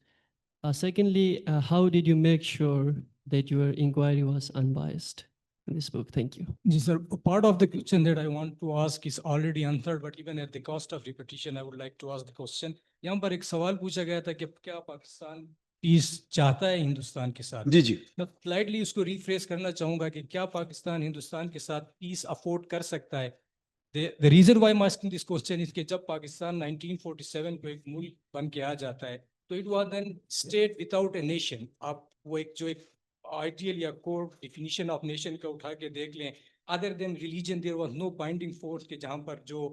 Secondly, how did you make sure that your inquiry was unbiased in this book? Thank you. Yes, sir. Part of the question that I want to ask is already answered, but even at the cost of repetition, I would like to ask the question. यहाँ पर एक सवाल पूछा गया था कि क्या Pakistan piece चाहता है हिंदुस्तान के साथ? जी जी। मैं स्लाइटली उसको रिफ्रेश करना चाहूंगा कि क्या पाकिस्तान हिंदुस्तान के साथ पीस अफोर्ड कर सकता है? The reason why I'm asking this question is कि जब पाकिस्तान 1947 को एक मुल्क बन के आ जाता है तो it was then state without a nation. आप वो एक आइडियल या कोर डिफिनीशन ऑफ नेशन का उठा के देख लें, other than religion there was no binding force के जहाँ पर जो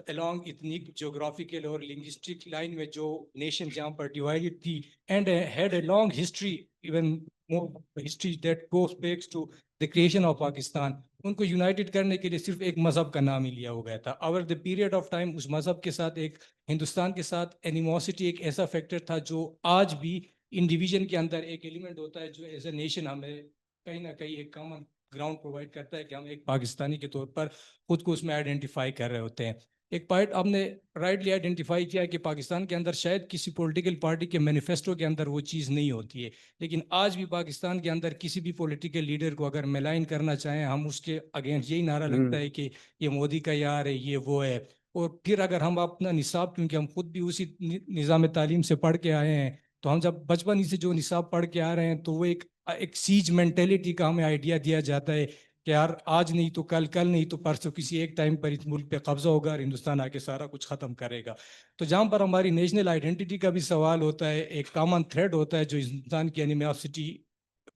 along ethnic, geographical और linguistic line में जो नेशन जहाँ पर डिवाइडेड थी and had a long history, even more history that goes back to the creation of Pakistan. उनको यूनाइटेड करने के लिए सिर्फ एक मजहब का नाम ही लिया हो गया था। Over the period of time उस मजहब के साथ एक हिंदुस्तान के साथ एनिमोसिटी एक ऐसा फैक्टर था जो आज भी इन डिवीजन के अंदर एक एलिमेंट होता है जो एज ए नेशन हमें कहीं ना कहीं एक कॉमन ग्राउंड प्रोवाइड करता है कि हम एक पाकिस्तानी के तौर पर खुद को उसमें आइडेंटिफाई कर रहे होते हैं। एक पॉइंट आपने राइटली आइडेंटिफाई किया कि पाकिस्तान के अंदर शायद किसी पॉलिटिकल पार्टी के मैनिफेस्टो के अंदर वो चीज़ नहीं होती है, लेकिन आज भी पाकिस्तान के अंदर किसी भी पॉलिटिकल लीडर को अगर मेलाइन करना चाहें हम उसके अगेंस्ट यही नारा लगता है कि ये मोदी का यार है, ये वो है। और फिर अगर हम अपना निसाब, क्योंकि हम खुद भी उसी निज़ाम तालीम से पढ़ के आए हैं, तो हम जब बचपन ही से जो निसाब पढ़ के आ रहे हैं तो वो एक सीज मेंटेलिटी का हमें आइडिया दिया जाता है कि यार आज नहीं तो कल, कल नहीं तो परसों किसी एक टाइम पर इस मुल्क पे कब्जा होगा और हिंदुस्तान आके सारा कुछ ख़त्म करेगा। तो जहाँ पर हमारी नेशनल आइडेंटिटी का भी सवाल होता है, एक कॉमन थ्रेड होता है जो हिंदुस्तान की एनिमोसिटी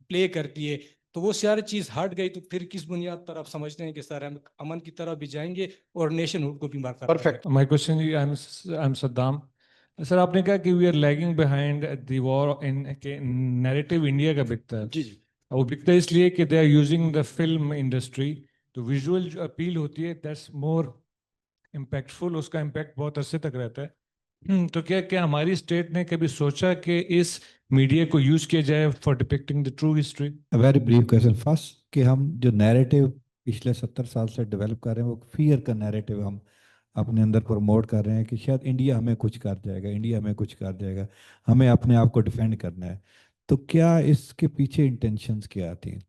प्ले करती है, तो वो सारी चीज़ हट गई तो फिर किस बुनियाद पर आप समझते हैं कि सर हम अमन की तरफ भी जाएंगे और नेशनहुड को भी बरकरार Perfect. My question is, I'm Saddam. Sir आपने कहा कि we are lagging behind the war in narrative India का बिकता है। जी जी। वो बिकता है इसलिए कि they are using the film industry, तो विजुअल जो अपील होती है दैट्स मोर इम्पैक्टफुल, उसका इम्पैक्ट बहुत अरसे तक रहता है। तो क्या क्या हमारी स्टेट ने कभी सोचा कि इस मीडिया को यूज किया जाए for depicting the true history? Very brief question. First कि हम जो नैरेटिव पिछले 70 साल से डेवलप कर रहे हैं वो फियर का नैरेटिव हम अपने अंदर प्रमोट कर रहे हैं कि शायद इंडिया हमें कुछ कर जाएगा, इंडिया हमें कुछ कर जाएगा, हमें अपने आप को डिफेंड करना है। तो क्या इसके पीछे इंटेंशंस क्या थी?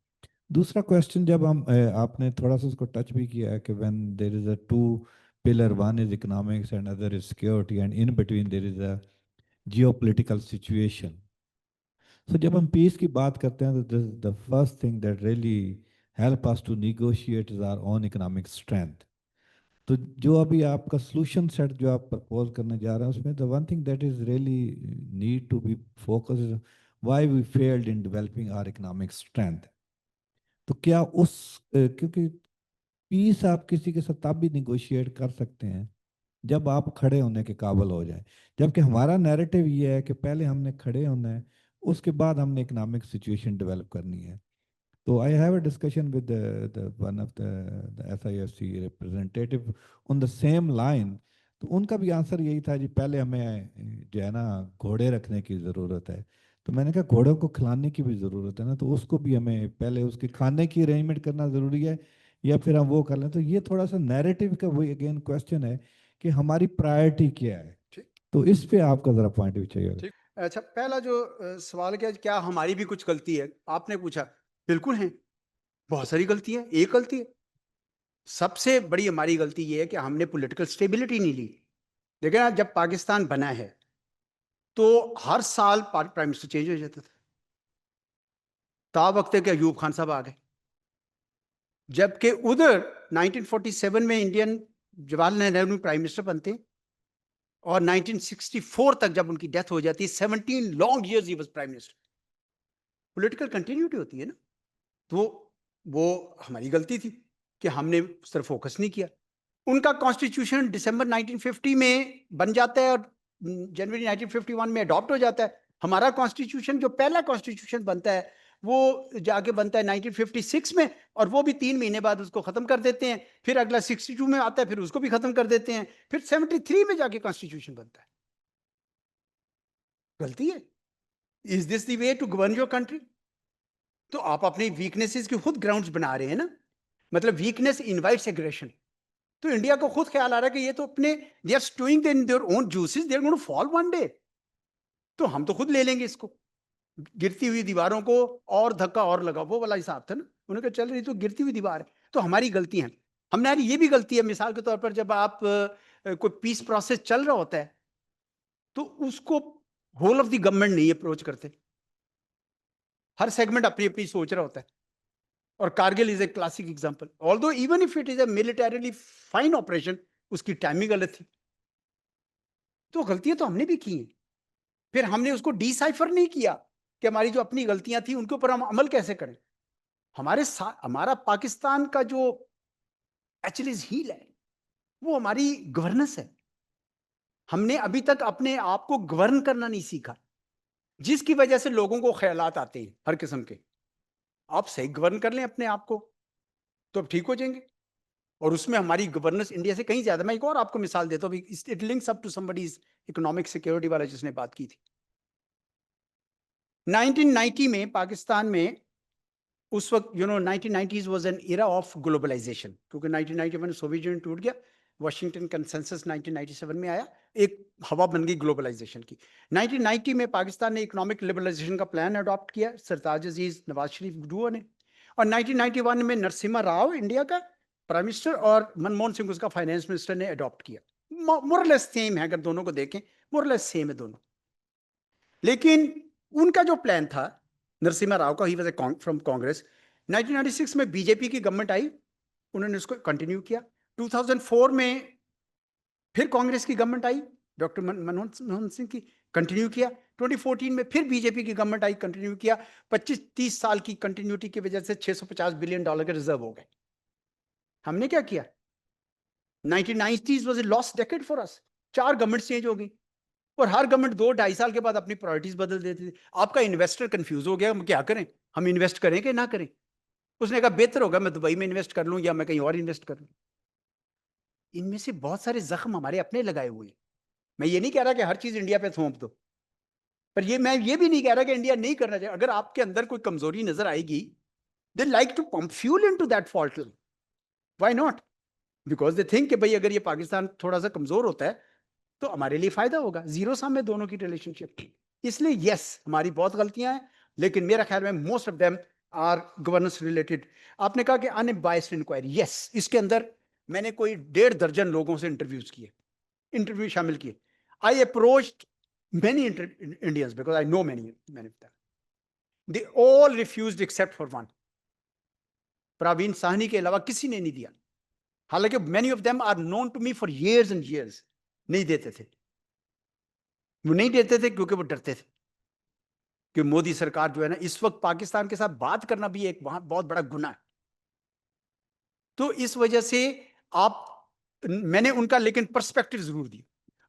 दूसरा क्वेश्चन जब हम आपने थोड़ा सा उसको टच भी किया है कि when there is a two pillar, one is economics and other is security and in between there is a geopolitical situation. So जब हम पीस की बात करते हैं तो the first thing that really help us to negotiate is our own economic strength. तो जो अभी आपका सोल्यूशन सेट जो आप प्रपोज करने जा रहे हैं उसमें the one thing that is really need to be focus is why we failed in developing our economic strength. तो क्या उस क्योंकि पीस आप किसी के साथ तब भी निगोशिएट कर सकते हैं जब आप खड़े होने के काबिल हो जाएं, जबकि हमारा नैरेटिव ये है कि पहले हमने खड़े होना है, उसके बाद हमने इकोनॉमिक सिचुएशन डेवलप करनी है। तो I have a discussion with one of the SIFC representative on the same line. तो उनका भी आंसर यही था जी, पहले हमें जो है ना घोड़े रखने की ज़रूरत है। तो मैंने कहा घोड़ों को खिलाने की भी ज़रूरत है ना, तो उसको भी हमें पहले उसके खाने की अरेंजमेंट करना ज़रूरी है या फिर हम वो कर लें। तो ये थोड़ा सा नैरेटिव का वही अगेन क्वेश्चन है कि हमारी प्रायोरिटी क्या है। तो इस पे आपका ज़रा पॉइंट भी चाहिए। अच्छा, पहला जो सवाल क्या हमारी भी कुछ गलती है, आपने पूछा। बिल्कुल है, बहुत सारी गलती है। एक गलती है, सबसे बड़ी हमारी गलती ये है कि हमने पॉलिटिकल स्टेबिलिटी नहीं ली। देखिए ना, जब पाकिस्तान बना है तो हर साल प्राइम मिनिस्टर चेंज हो जाता था। ता वक्त के अयूब खान साहब आ गए, जबकि उधर 1947 में Indian Jawaharlal Nehru prime minister बनते हैं और 1964 तक जब उनकी डेथ हो जाती है, 17 long years he was prime minister. Political continuity होती है ना। तो वो हमारी गलती थी कि हमने उस तरफ फोकस नहीं किया। उनका कॉन्स्टिट्यूशन दिसंबर 1950 में बन जाता है और जनवरी 1951 में अडॉप्ट हो जाता है। हमारा कॉन्स्टिट्यूशन जो पहला कॉन्स्टिट्यूशन बनता है वो जाके बनता है 1956 में, और वो भी 3 महीने बाद उसको खत्म कर देते हैं। फिर अगला 62 में आता है, फिर उसको भी खत्म कर देते हैं। फिर 73 में जाके कॉन्स्टिट्यूशन बनता है। गलती है। Is this the way to govern your country? तो आप अपनी वीकनेसेस के खुद ग्राउंड्स बना रहे हैं ना। मतलब वीकनेस इनवाइट्स एग्रेशन। तो इंडिया को खुद ख्याल आ रहा है कि ये तो अपने they are stewing in their own juices, they are going to fall one day. तो हम तो खुद ले लेंगे इसको, गिरती हुई दीवारों को और धक्का और लगा, वो वाला हिसाब था ना। उन्होंने कहा चल रही तो गिरती हुई दीवार है। तो हमारी गलती है। हमने यार ये भी गलती है, मिसाल के तौर पर जब आप कोई पीस प्रोसेस चल रहा होता है तो उसको होल ऑफ द गवर्नमेंट नहीं अप्रोच करते, हर सेगमेंट अपनी अपनी सोच रहा होता है। और Kargil is a classic example. Although even if it is a militarily fine operation, उसकी टाइमिंग गलत थी। तो गलतियां तो हमने भी की हैं। फिर हमने उसको डिसाइफर नहीं किया कि हमारी जो अपनी गलतियां थी उनके ऊपर हम अमल कैसे करें। हमारा पाकिस्तान का जो एचलीज हील है वो हमारी गवर्नेंस है। हमने अभी तक अपने आप को गवर्न करना नहीं सीखा, जिसकी वजह से लोगों को ख्यालात आते हैं हर किस्म के। आप सही गवर्न कर लें अपने आप को तो अब ठीक हो जाएंगे। और उसमें हमारी गवर्नेंस इंडिया से कहीं ज्यादा। मैं एक और आपको मिसाल देता हूँ, it links up to somebody's economic security वाला जिसने बात की थी। 1990 में पाकिस्तान में उस वक्त 1990s was an era of globalisation, क्योंकि 1991 में सोवियत यूनियन टूट गया, वाशिंगटन कंसेंसस 1997 में आया, एक हवा बन गई ग्लोबलाइजेशन की। 1990 में पाकिस्तान ने इकोनॉमिक लिबरलाइजेशन का प्लान अडॉप्ट किया, सरताज अजीज नवाज शरीफ डुओ ने। और 1991 में नरसिम्हा राव इंडिया का प्राइम मिनिस्टर और मनमोहन सिंह उसका फाइनेंस मिनिस्टर ने अडॉप्ट किया। मोरलेस सेम है, अगर दोनों को देखें मोरलेस सेम है दोनों। लेकिन उनका जो प्लान था नरसिम्हा राव का, ही वाज फ्रॉम कांग्रेस, 1996 में बीजेपी की गवर्नमेंट आई, उन्होंने उसको कंटिन्यू किया। 2004 में फिर कांग्रेस की गवर्नमेंट आई, डॉक्टर मनमोहन सिंह की, कंटिन्यू किया। 2014 में फिर बीजेपी की गवर्नमेंट आई, कंटिन्यू किया। 25-30 साल की कंटिन्यूटी की वजह से $650 बिलियन के रिजर्व हो गए। हमने क्या किया? 1990s was a lost decade for us. 4 government change हो गई और हर गवर्नमेंट 2-2.5 साल के बाद अपनी प्रायोरिटीज बदल देती थी। आपका इन्वेस्टर कंफ्यूज हो गया, हम क्या करें, हम इन्वेस्ट करें कि ना करें? उसने कहा बेहतर होगा मैं दुबई में इन्वेस्ट कर लूं या मैं कहीं और इन्वेस्ट कर लूं। इनमें से बहुत सारे जख्म हमारे अपने लगाए हुए हैं। मैं ये नहीं कह रहा कि हर चीज इंडिया पे थोप दो, पर मैं ये भी नहीं कह रहा कि इंडिया नहीं करना चाहिए। अगर आपके अंदर कोई कमजोरी नजर आएगी, they like to pump fuel into that fault. Why not? Because they think कि भाई अगर ये पाकिस्तान थोड़ा सा कमजोर होता है तो हमारे लिए फायदा होगा। जीरो सम में दोनों की रिलेशनशिप। इसलिए यस, हमारी बहुत गलतियां हैं, लेकिन मेरा ख्याल में most of them are governance related. आपने कहा कि अनबायस्ड इंक्वायरी, यस, इसके अंदर मैंने कोई 1.5 दर्जन लोगों से इंटरव्यू शामिल किए। आई approached many Indians because I know many of them. They all refused except for one. Praveen Sahni के अलावा किसी ने नहीं दिया। हालांकि many of them are known to me for years and years. नहीं देते थे। वो नहीं देते थे क्योंकि वो डरते थे कि मोदी सरकार जो है ना, इस वक्त पाकिस्तान के साथ बात करना भी एक वहां बहुत बड़ा गुनाह है। तो इस वजह से मैंने उनका लेकिन पर्सपेक्टिव जरूर दिया,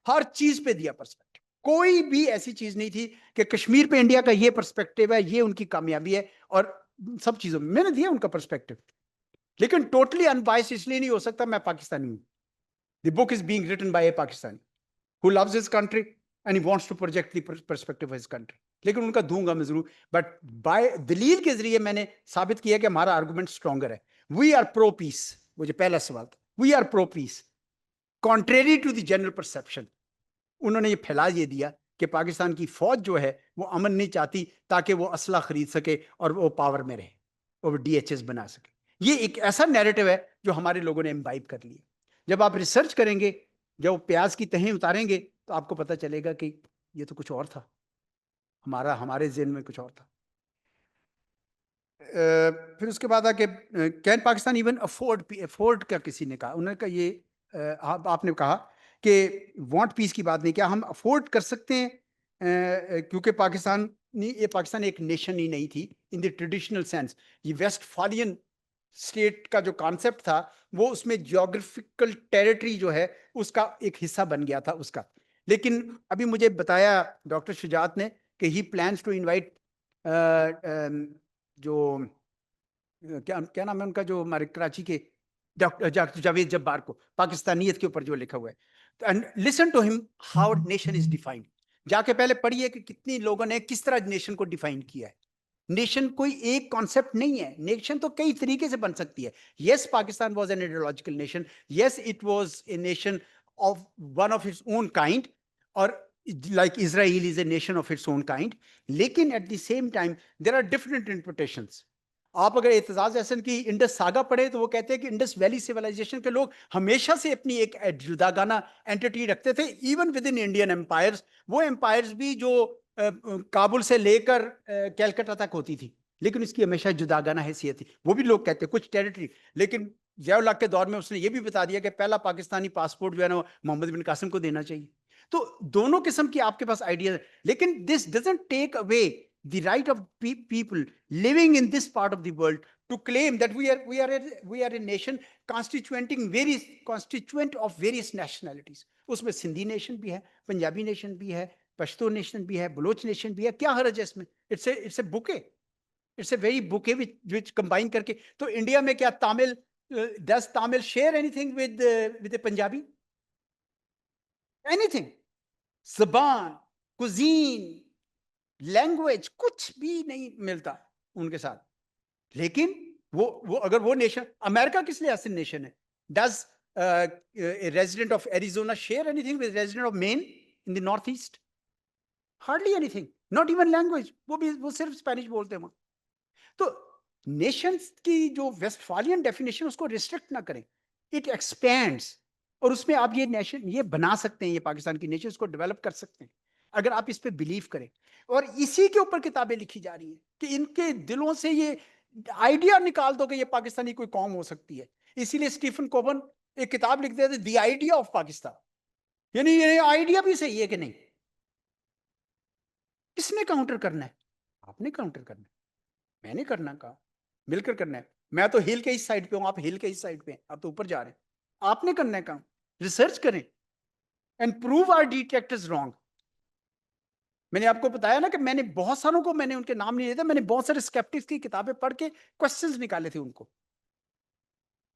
हर चीज पे दिया पर्सपेक्टिव। कोई भी ऐसी चीज नहीं थी कि कश्मीर पे इंडिया का ये पर्सपेक्टिव है, ये उनकी कामयाबी है, और सब चीजों में मैंने दिया उनका पर्सपेक्टिव। लेकिन टोटली अनबायस्ड इसलिए नहीं हो सकता, मैं पाकिस्तानी हूं। The book is being written by a Pakistani who loves his country and he wants to project the perspective of his country. लेकिन उनका दूंगा मैं जरूर, बट बाय दलील के जरिए मैंने साबित किया कि हमारा आर्गुमेंट स्ट्रॉन्गर है। We are pro peace. वो जो पहला सवाल था, we are pro peace contrary to the general perception. उन्होंने ये फैला ये दिया कि पाकिस्तान की फौज जो है वो अमन नहीं चाहती ताकि वो असला खरीद सके और वो पावर में रहे और वो DHS बना सके। ये एक ऐसा नैरेटिव है जो हमारे लोगों ने इम्बाइब कर लिया। जब आप रिसर्च करेंगे, जब प्याज की तहें उतारेंगे, तो आपको पता चलेगा कि ये तो कुछ और था, हमारे ज़हन में कुछ और था। फिर उसके बाद आके कैन पाकिस्तान इवन अफोर्ड का किसी ने कहा, उन्होंने कहा ये आपने कहा कि वांट पीस की बात नहीं, क्या हम अफोर्ड कर सकते हैं? क्योंकि पाकिस्तान एक नेशन ही नहीं थी इन द ट्रेडिशनल सेंस। ये वेस्टफालियन स्टेट का जो कॉन्सेप्ट था वो उसमें जियोग्राफिकल टेरिटरी जो है उसका एक हिस्सा बन गया था उसका। लेकिन अभी मुझे बताया डॉक्टर शुजात ने कि ही प्लान्स टू इनवाइट जो क्या नाम है उनका, जो हमारे कराची के डॉक्टर जावेद जब्बार को, पाकिस्तानियत के ऊपर जो लिखा हुआ है, and listen to him how nation is defined. जाके पहले पढ़िए कि कितनी लोगों ने किस तरह नेशन को डिफाइन किया है। नेशन कोई एक कॉन्सेप्ट नहीं है, नेशन तो कई तरीके से बन सकती है। Yes, Pakistan was an ideological nation, yes it was a nation of one of its own kind, और like Israel is a nation of its own kind, लेकिन at the same time there are different interpretations। आप अगर एतजाज अहसन की Indus saga पढ़े तो वो कहते हैं कि इंडस वैली सिविलाइजेशन के लोग हमेशा से अपनी एक जुदागाना एंटिटी रखते थे, even within Indian empires. वो एम्पायर्स भी जो काबुल से लेकर कैलकाटा तक होती थी, लेकिन उसकी हमेशा जुदागाना हैसियत थी। वो भी लोग कहते हैं कुछ टेरिटरी, लेकिन ज़िया-उल-हक के दौर में उसने ये भी बता दिया कि पहला पाकिस्तानी पासपोर्ट जो है ना मोहम्मद बिन कासिम को देना चाहिए। तो दोनों किस्म की आपके पास आइडिया है, लेकिन this doesn't take away the right of people living in this part of the world to claim that we are a nation constituent of various nationalities। उसमें सिंधी नेशन भी है, पंजाबी नेशन भी है, पश्तो नेशन भी है, बलोच नेशन भी है। क्या हर्ज है इसमें? It's a bouquet, it's a very bouquet which combine करके। तो इंडिया में क्या Tamil, does Tamil share anything with the Punjabi? Anything? ज़बान, cuisine, लैंग्वेज कुछ भी नहीं मिलता उनके साथ। लेकिन वो अगर वो नेशन, अमेरिका किस लिहाज से नेशन है? Does resident of Arizona share anything with resident of main in the north east? Hardly anything, not even language. वो सिर्फ स्पेनिश बोलते हैं वहां। तो नेशंस की जो वेस्टफालियन डेफिनेशन उसको रिस्ट्रिक्ट ना करें, इट एक्सपेंड्स, और उसमें आप ये नेशन ये बना सकते हैं, ये पाकिस्तान की नेशन को डेवलप कर सकते हैं अगर आप इस पे बिलीव करें। और इसी के ऊपर किताबें लिखी जा रही हैं कि इनके दिलों से ये आइडिया निकाल दो कि ये पाकिस्तानी कोई कौम हो सकती है। इसीलिए स्टीफन कोबन एक किताब लिखते थे, द आइडिया ऑफ पाकिस्तान, यानी ये आइडिया भी सही है कि नहीं। किसने काउंटर करना है? आपने काउंटर करना है, मैंने करना कहा, मिलकर करना है। मैं तो हिल के इस साइड पे हूं, आप हिल के इस साइड पे हैं, आप तो ऊपर जा रहे हैं। आपने करना है काम, रिसर्च करें and prove our detectors wrong. मैंने आपको बताया ना कि मैंने बहुत सारों को, मैंने उनके नाम नहीं लिए थे, मैंने बहुत सारे स्केप्टिक्स की किताबें पढ़ के क्वेश्चंस निकाले थे उनको।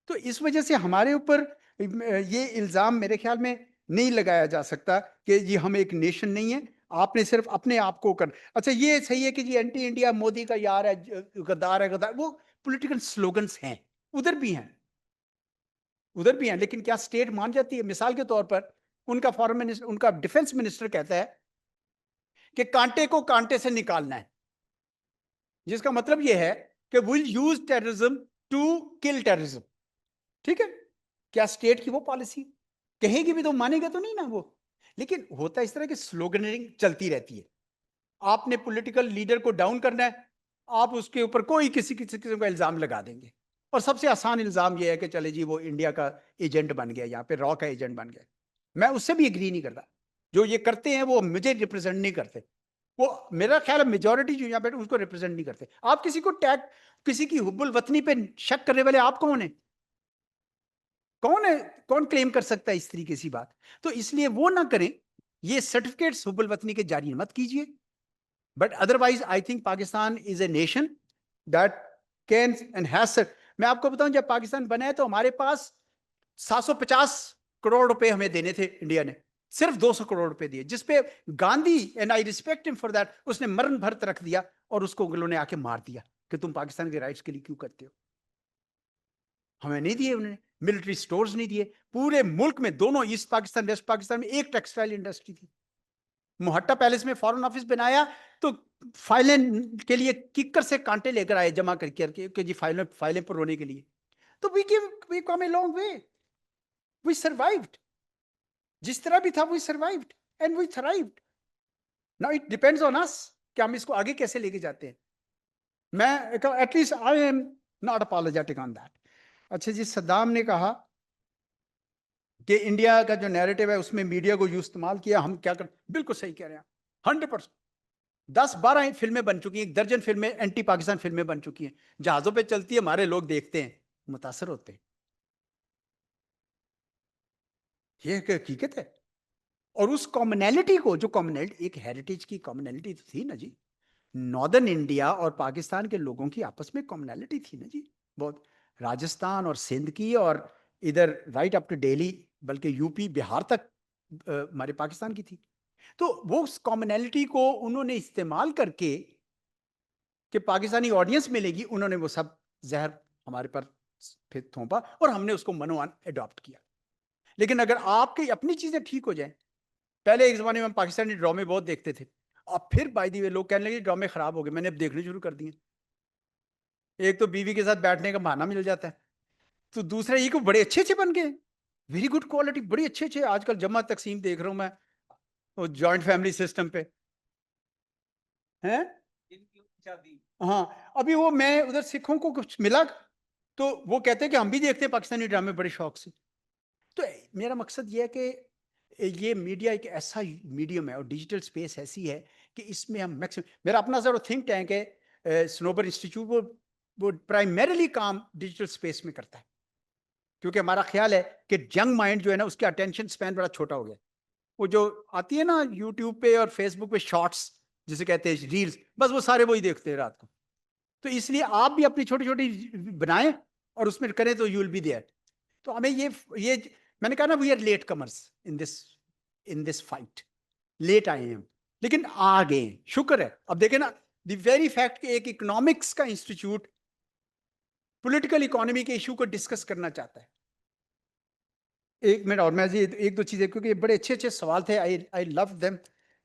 तो इस वजह से हमारे ऊपर ये इल्जाम मेरे ख्याल में नहीं लगाया जा सकता कि ये हम एक नेशन नहीं है, आपने सिर्फ अपने आप को कर। अच्छा ये सही है कि जी एंटी इंडिया, मोदी का यार है, गद्दार है, गद्दार, वो पॉलिटिकल स्लोगन्स हैं, उधर भी हैं, उधर भी हैं, लेकिन क्या स्टेट मान जाती है? मिसाल के तौर पर उनका फॉरेन मिनिस्टर, उनका डिफेंस मिनिस्टर कहता है कि कांटे को कांटे से निकालना है, जिसका मतलब यह है कि will use terrorism to kill terrorism. ठीक है, क्या स्टेट की वो पॉलिसी कहेगी भी तो मानेगा तो नहीं ना वो। लेकिन होता इस तरह की स्लोगनिंग चलती रहती है। आपने पॉलिटिकल लीडर को डाउन करना है, आप उसके ऊपर कोई किसी किस्म का इल्जाम लगा देंगे, और सबसे आसान इल्जाम यह है कि चले जी वो इंडिया का एजेंट बन गया, यहाँ पे रॉ का एजेंट बन गया। मैं उससे भी एग्री नहीं करता, जो ये करते हैं वो मुझे रिप्रेजेंट नहीं करते, वो मेरा ख्याल है मेजोरिटी जो यहाँ पे उसको रिप्रेजेंट नहीं करते। आप किसी को टैग, किसी की हुब्बुल वतनी पे शक करने वाले आप कौन है? कौन है? कौन क्लेम कर सकता है इस तरीके की बात? तो इसलिए वो ना करें, ये सर्टिफिकेट्स हुब्बुल वतनी के जारी मत कीजिए। But otherwise I think Pakistan is a nation that can and has. मैं आपको बताऊं, जब पाकिस्तान बना है तो हमारे पास 750 करोड़ रुपए हमें देने थे, इंडिया ने सिर्फ 200 करोड़ रुपए दिए, जिसपे Gandhi, and I respect him for that, उसने मरण भरत रख दिया और उसको उन लोगों ने आके मार दिया कि तुम पाकिस्तान के राइट्स के लिए क्यों करते हो। हमें नहीं दिए उन्होंने, मिलिट्री स्टोर्स नहीं दिए। पूरे मुल्क में, दोनों ईस्ट पाकिस्तान वेस्ट पाकिस्तान में, एक टेक्सटाइल इंडस्ट्री थी। मोहट्टा पैलेस में फॉरेन ऑफिस बनाया तो फाइलें के लिए किक्कर से कांटे लेकर आए जमा करके कि जी फाइलें पुरवाने के लिए। तो we come a long way, we survived, जिस तरह भी था we survived and we thrived. Now it depends on us कि हम इसको आगे कैसे लेके जाते हैं। मैं at least I am not apologetic on that. अच्छा जी, सद्दाम ने कहा कि इंडिया का जो नैरेटिव है उसमें मीडिया को यूज इस्तेमाल किया, हम क्या कर। बिल्कुल सही कह रहे हैं, 100%। 10-12 फिल्में बन चुकी हैं, 1 दर्जन फिल्में एंटी पाकिस्तान फिल्में बन चुकी हैं, जहाजों पे चलती है, हमारे लोग देखते हैं, मुतासर होते हैं। ये एक हकीकत है। और उस कॉमनैलिटी को, जो कॉमनैलिटी, एक हेरिटेज की कॉमनैलिटी तो थी ना जी, नॉर्दर्न इंडिया और पाकिस्तान के लोगों की आपस में कॉमनैलिटी थी ना जी, बहुत। राजस्थान और सिंध की, और इधर राइट अप टू दिल्ली, बल्कि यूपी बिहार तक हमारे पाकिस्तान की थी। तो वो उस कॉमनैलिटी को उन्होंने इस्तेमाल करके कि पाकिस्तानी ऑडियंस मिलेगी, उन्होंने वो सब जहर हमारे पर फिर थोपा और हमने उसको मनोवान एडॉप्ट किया। लेकिन अगर आपकी अपनी चीजें ठीक हो जाएं, पहले एक जमाने में हम पाकिस्तानी ड्रामे बहुत देखते थे, अब फिर बाय द वे लोग कहने लगे ड्रामे खराब हो गए, मैंने अब देखने शुरू कर दिए। एक तो बीवी के साथ बैठने का बहाना मिल जाता है, तो दूसरा ये को बड़े अच्छे अच्छे बन गए, वेरी गुड क्वालिटी, बड़ी अच्छे अच्छे। आजकल जमा तकसीम देख रहा हूं मैं, वो जॉइंट फैमिली सिस्टम पे हैं। हाँ, अभी वो मैं उधर सिखों को कुछ मिला तो वो कहते हैं कि हम भी देखते हैं पाकिस्तानी ड्रामे बड़े शौक से। तो मेरा मकसद ये है कि ये मीडिया एक ऐसा मीडियम है और डिजिटल स्पेस ऐसी है कि इसमें हम मैक्सिमम, मेरा अपना जरा थिंक टैंक है स्नोबर इंस्टीट्यूट, वो प्राइमरीली काम डिजिटल स्पेस में करता है, क्योंकि हमारा ख्याल है कि यंग माइंड जो है ना, उसका अटेंशन स्पैन बड़ा छोटा हो गया। वो जो आती है ना यूट्यूब पे और फेसबुक पे शॉर्ट्स जिसे कहते हैं, रील्स, बस वो सारे वही देखते हैं रात को। तो इसलिए आप भी अपनी छोटी छोटी बनाएं और उसमें करें तो यू विल बी देयर। तो हमें ये मैंने कहा ना, we are late comers in this fight, late आए हैं लेकिन आ गए, शुक्र है। अब देखें ना, द वेरी फैक्ट कि एक इकोनॉमिक्स का इंस्टीट्यूट पॉलिटिकल इकोनॉमी के इशू को डिस्कस करना चाहता है। एक मिनट और मैं जी एक दो चीजें, क्योंकि ये बड़े अच्छे अच्छे सवाल थे, आई लव देम,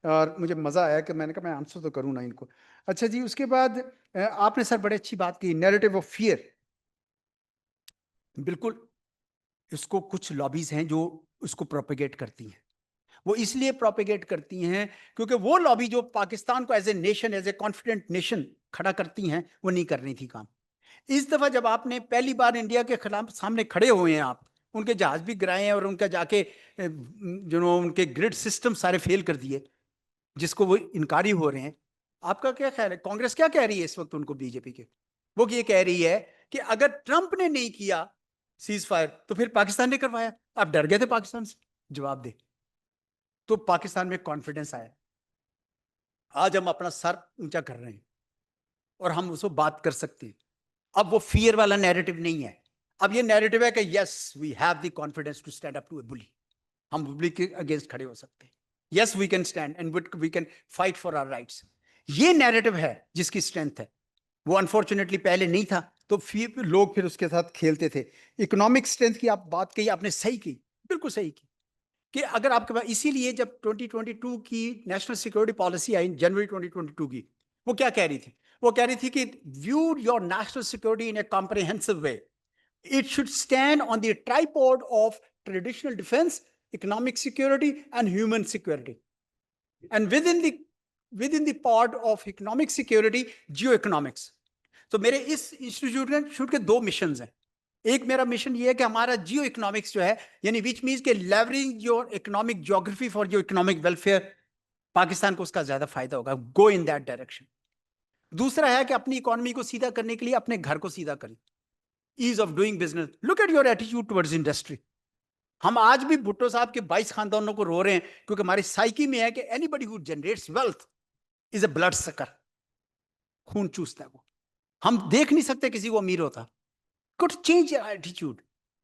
और मुझे मजा आया कि मैंने कहा मैं आंसर तो करूँ ना इनको। अच्छा जी, उसके बाद आपने सर बड़े अच्छी बात की, नैरेटिव ऑफ फियर। बिल्कुल, इसको कुछ लॉबीज हैं जो उसको प्रोपेगेट करती हैं। वो इसलिए प्रोपेगेट करती हैं क्योंकि वो लॉबी जो पाकिस्तान को as a nation, as a confident nation खड़ा करती हैं, वो नहीं कर रही थी काम। इस दफा जब आपने पहली बार इंडिया के खिलाफ सामने खड़े हुए हैं, आप उनके जहाज भी गिराए हैं और उनका जाके उनके ग्रिड सिस्टम सारे फेल कर दिए, जिसको वो इनकारी हो रहे हैं। आपका क्या ख्याल है, कांग्रेस क्या कह रही है इस वक्त उनको, बीजेपी के? वो ये कह रही है कि अगर ट्रंप ने नहीं किया सीज फायर तो फिर पाकिस्तान ने करवाया। आप डर गए थे पाकिस्तान से, जवाब दे। तो पाकिस्तान में कॉन्फिडेंस आया, आज हम अपना सर ऊंचा कर रहे हैं और हम उसको बात कर सकते हैं। अब वो फियर वाला नैरेटिव नहीं है, अब ये नैरेटिव है कि yes we have the confidence to stand up to a bully, हम बुली के अगेंस्ट खड़े हो सकते हैं। Yes we can stand and we can fight for our rights. ये नैरेटिव है जिसकी स्ट्रेंथ है, वो अनफॉर्चुनेटली पहले नहीं था, तो फिर लोग फिर उसके साथ खेलते थे। इकोनॉमिक स्ट्रेंथ की आप बात कही, आपने सही की, बिल्कुल सही की, कि अगर आपके पास, इसीलिए जब 2022 की नेशनल सिक्योरिटी पॉलिसी आई जनवरी 2022 की, वो क्या कह रही थी? वो कह रही थी कि view your national security in A comprehensive way, it should stand on the tripod of traditional defence, economic security and human security, and within the part of economic security, geo-economics. तो मेरे इस इंस्टीट्यूट के दो mission हैं। एक मेरा mission ये है कि हमारा जियो इकोनॉमिक्स जो है, यानी विच मीन्स के levering your economic geography for your economic welfare, Pakistan को उसका ज्यादा फायदा होगा, गो इन दैट डायरेक्शन। दूसरा है कि अपनी इकोनॉमी को सीधा करने के लिए अपने घर को सीधा करें, ease of doing business. Look at your attitude towards industry. हम आज भी भुट्टो साहब के 22 खानदानों को रो रहे हैं, क्योंकि हमारी साइकी में है कि anybody who generates wealth is a blood sucker, खून चूसता है वो। हम देख नहीं सकते किसी को अमीर होता। Could change your attitude.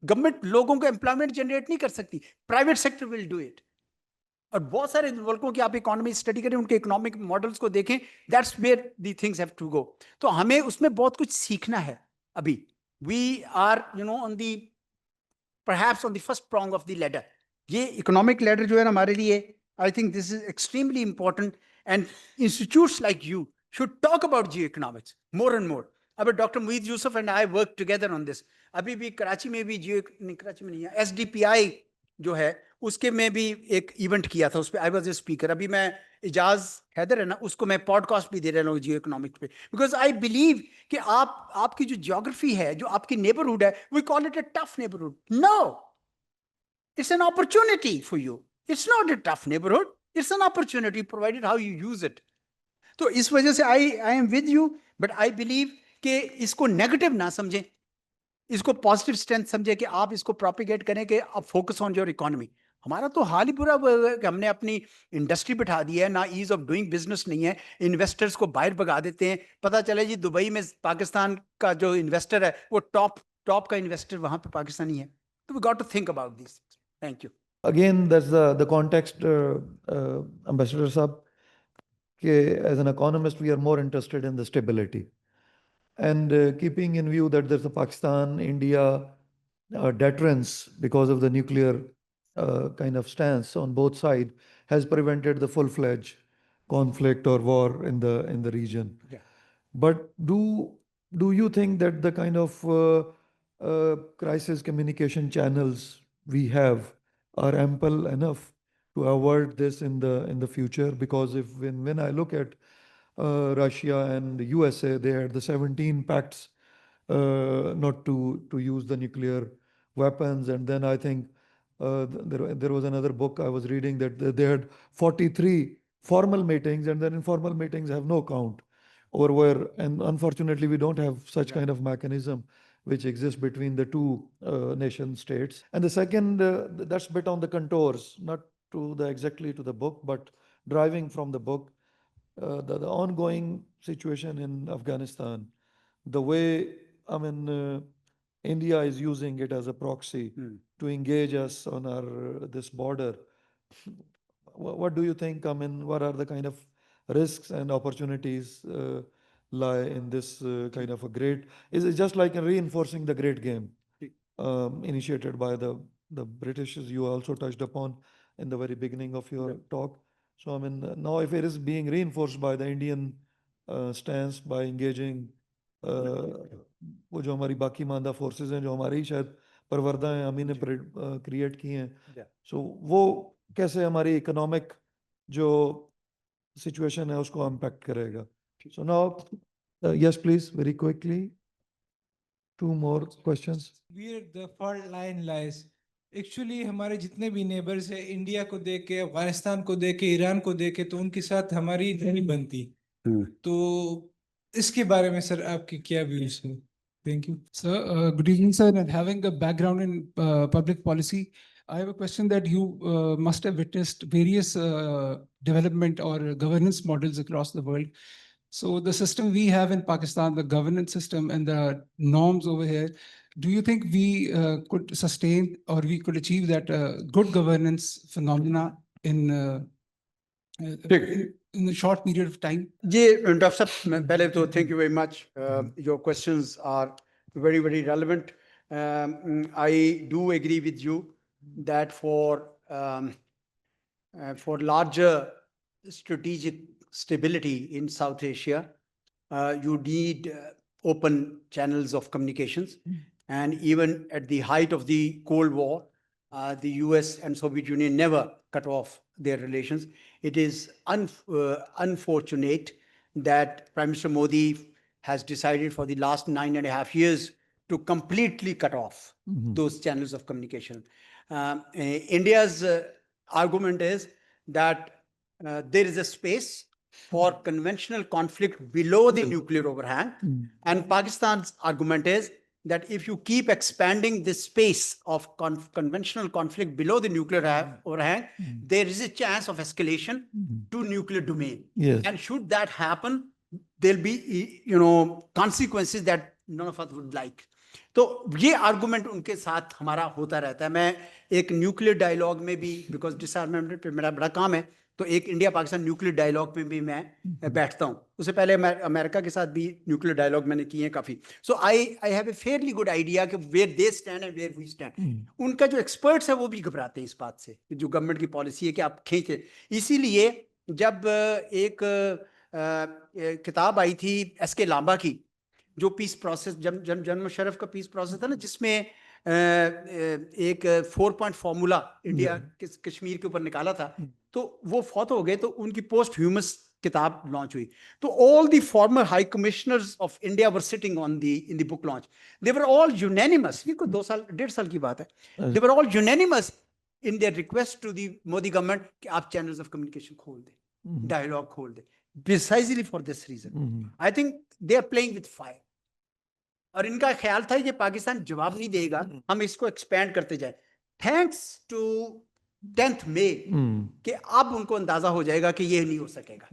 Government लोगों को एम्प्लॉयमेंट जनरेट नहीं कर सकती, private sector will do it. और बहुत सारे मुल्कों की आप इकोनॉमी स्टडी करें, उनके इकोनॉमिक मॉडल्स को देखें, that's where the things have to go. तो हमें उसमें बहुत कुछ सीखना है अभी। We are on the perhaps on the first prong of the ladder. ये इकोनॉमिक लेडर जो है हमारे लिए, I think this is extremely important, and institutes like you should talk about geo economics more and more. अब doctor Moeed Yusuf and I work together on this. अभी भी कराची में भी कराची में नहीं है, SDPI जो है उसके में भी एक इवेंट किया था, उस पर आई वॉज ए स्पीकर। अभी मैं इजाज हैदर है ना, उसको मैं पॉडकास्ट भी दे रहा हूँ जियो इकोनॉमिक्स पे, बिकॉज आई बिलीव कि आपकी जो ज्योग्राफी है, जो आपकी नेबरहुड है, we call it a tough neighbourhood. No, it's an opportunity for you. It's not a tough neighborhood. It's an opportunity provided how you use it. तो इस वजह से I am with you, but I believe कि इसको negative ना समझें, इसको positive strength समझे कि आप इसको प्रोपिगेट करें कि आप फोकस ऑन योर इकोनॉमी। हमारा तो हाल ही बुरा हुआ है कि हमने अपनी इंडस्ट्री बिठा दी है, ना ईज ऑफ डूइंग बिजनेस नहीं है, इन्वेस्टर्स को बाहर भगा देते हैं। पता चले जी दुबई में पाकिस्तान का जो इन्वेस्टर है वो टॉप का इन्वेस्टर वहां पे पाकिस्तानी है। तो we got to think about this. Thank you. Again, that's the context, Ambassador Saab, as an economist, we are more interested in the stability. And keeping in view that there's a Pakistan-India deterrence because of the nuclear kind of stance on both sides has prevented the full-fledged conflict or war in the region. Yeah. But do you think that the kind of crisis communication channels we have are ample enough to avoid this in the future? Because when I look at Russia and the USA, they had the 17 pacts not to use the nuclear weapons, and then I think there was another book I was reading that they had 43 formal meetings, and then informal meetings have no count, or where, and unfortunately we don't have such kind of mechanism which exists between the two nation states. And the second, that's bit on the contours, not to the exactly to the book, but driving from the book, the ongoing situation in Afghanistan, the way, I mean, India is using it as a proxy to engage us on our this border. What do you think? I mean, what are the kind of risks and opportunities lie in this kind of a great? Is it just like reinforcing the great game initiated by the British, as you also touched upon in the very beginning of your talk? So I mean, now if it is being reinforced by the Indian stance by engaging वो जो हमारी बाकी मांदा forces हैं, जो हमारी शायद परवरदा हैं, हम ही ने क्रिएट की हैं, सो वो कैसे हमारी इकोनॉमिक जो सिचुएशन है उसको इम्पैक्ट करेगा? So now yes please, very quickly. 2 more questions. Where the fault line lies. Actually हमारे जितने भी नेबर्स है इंडिया को देख के, अफगानिस्तान को देख के, ईरान को देख के, तो उनके साथ हमारी नहीं बनती। तो इसके बारे में सर आपकी क्या व्यूज है? Thank you. Sir, good evening, sir. And having a background in public policy, I have a question that you must have witnessed various development or governance models across the world. So the system we have in Pakistan, the governance system and the norms over here, do you think we could sustain or we could achieve that good governance phenomena in a short period of time? जी doctor साहब, पहले तो thank you very much. Your questions are very, very relevant. I do agree with you that for larger strategic stability in South Asia, you need open channels of communications. And even at the height of the Cold War, the US and Soviet Union never cut off their relations. It is unfortunate that Prime Minister Modi has decided for the last 9.5 years to completely cut off those channels of communication. India's argument is that there is a space for conventional conflict below the nuclear overhang. And Pakistan's argument is that if you keep expanding this space of conventional conflict below the nuclear overhang, there is a chance of escalation to nuclear domain. Yes. And should that happen, there'll be, consequences that none of us would like. तो ये argument उनके साथ हमारा होता रहता है. मैं एक न्यूक्लियर डायलॉग में भी, बिकॉज डिसआर्मामेंट पे मेरा बड़ा काम है, तो एक इंडिया पाकिस्तान न्यूक्लियर डायलॉग में भी मैं बैठता हूँ. उससे पहले अमेरिका के साथ भी न्यूक्लियर डायलॉग मैंने किए हैं काफ़ी. So I have a fairly good idea कि where they stand and where we stand. उनका जो एक्सपर्ट्स है वो भी घबराते हैं इस बात से कि जो गवर्नमेंट की पॉलिसी है कि आप खींचे. इसीलिए जब एक किताब आई थी एस.के. लांबा की, जो पीस प्रोसेस, जन्म मुशर्रफ का पीस प्रोसेस था ना, जिसमें एक 4-point फॉर्मूला इंडिया कश्मीर के ऊपर निकाला था, तो वो फौत हो गए, तो उनकी पोस्ट ह्यूमस किताब लॉन्च हुई. तो all the former high commissioners of India were sitting on in the book launch. They were all unanimous. ये कोई 1.5 साल की बात है. They were all unanimous in their request to the Modi government कि आप चैनल्स ऑफ कम्युनिकेशन खोल दें, डायलॉग खोल दें. Precisely for this reason. I think they are playing with fire. और इनका ख्याल था ये पाकिस्तान जवाब नहीं देगा, हम इसको एक्सपेंड करते जाए. थैंक्स टू 10th मई कि अब उनको अंदाजा हो जाएगा कि ये नहीं हो सकेगा,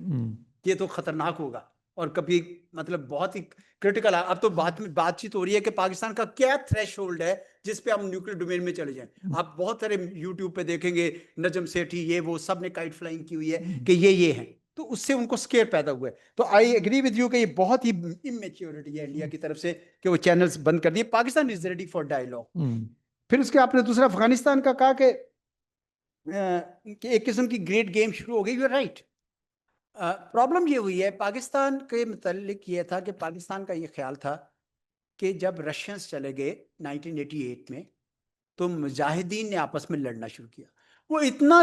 ये तो खतरनाक होगा और कभी मतलब बहुत ही क्रिटिकल. अब तो बातचीत हो रही है कि पाकिस्तान का क्या थ्रेशोल्ड है जिस पे हम न्यूक्लियर डोमेन में चले जाएं. आप बहुत सारे यूट्यूब पे देखेंगे, नजम सेठी, ये वो, सब ने काइट फ्लाइंग की हुई है कि ये है. तो उससे उनको स्केयर पैदा हुआ है. तो आई एग्री विद यू कि ये बहुत ही इमेच्योरिटी है इंडिया की तरफ से कि वो चैनल्स बंद कर दिए. Pakistan is ready for dialogue. फिर उसके आपने दूसरा अफगानिस्तान का कहा कि एक किस्म की ग्रेट गेम शुरू हो गई. You are right. प्रॉब्लम ये हुई है पाकिस्तान के मुतालिक, ये था कि पाकिस्तान का ये ख्याल था कि जब रशियंस चले गए 1988 में, तो मुजाहिदीन ने आपस में लड़ना शुरू किया. वो इतना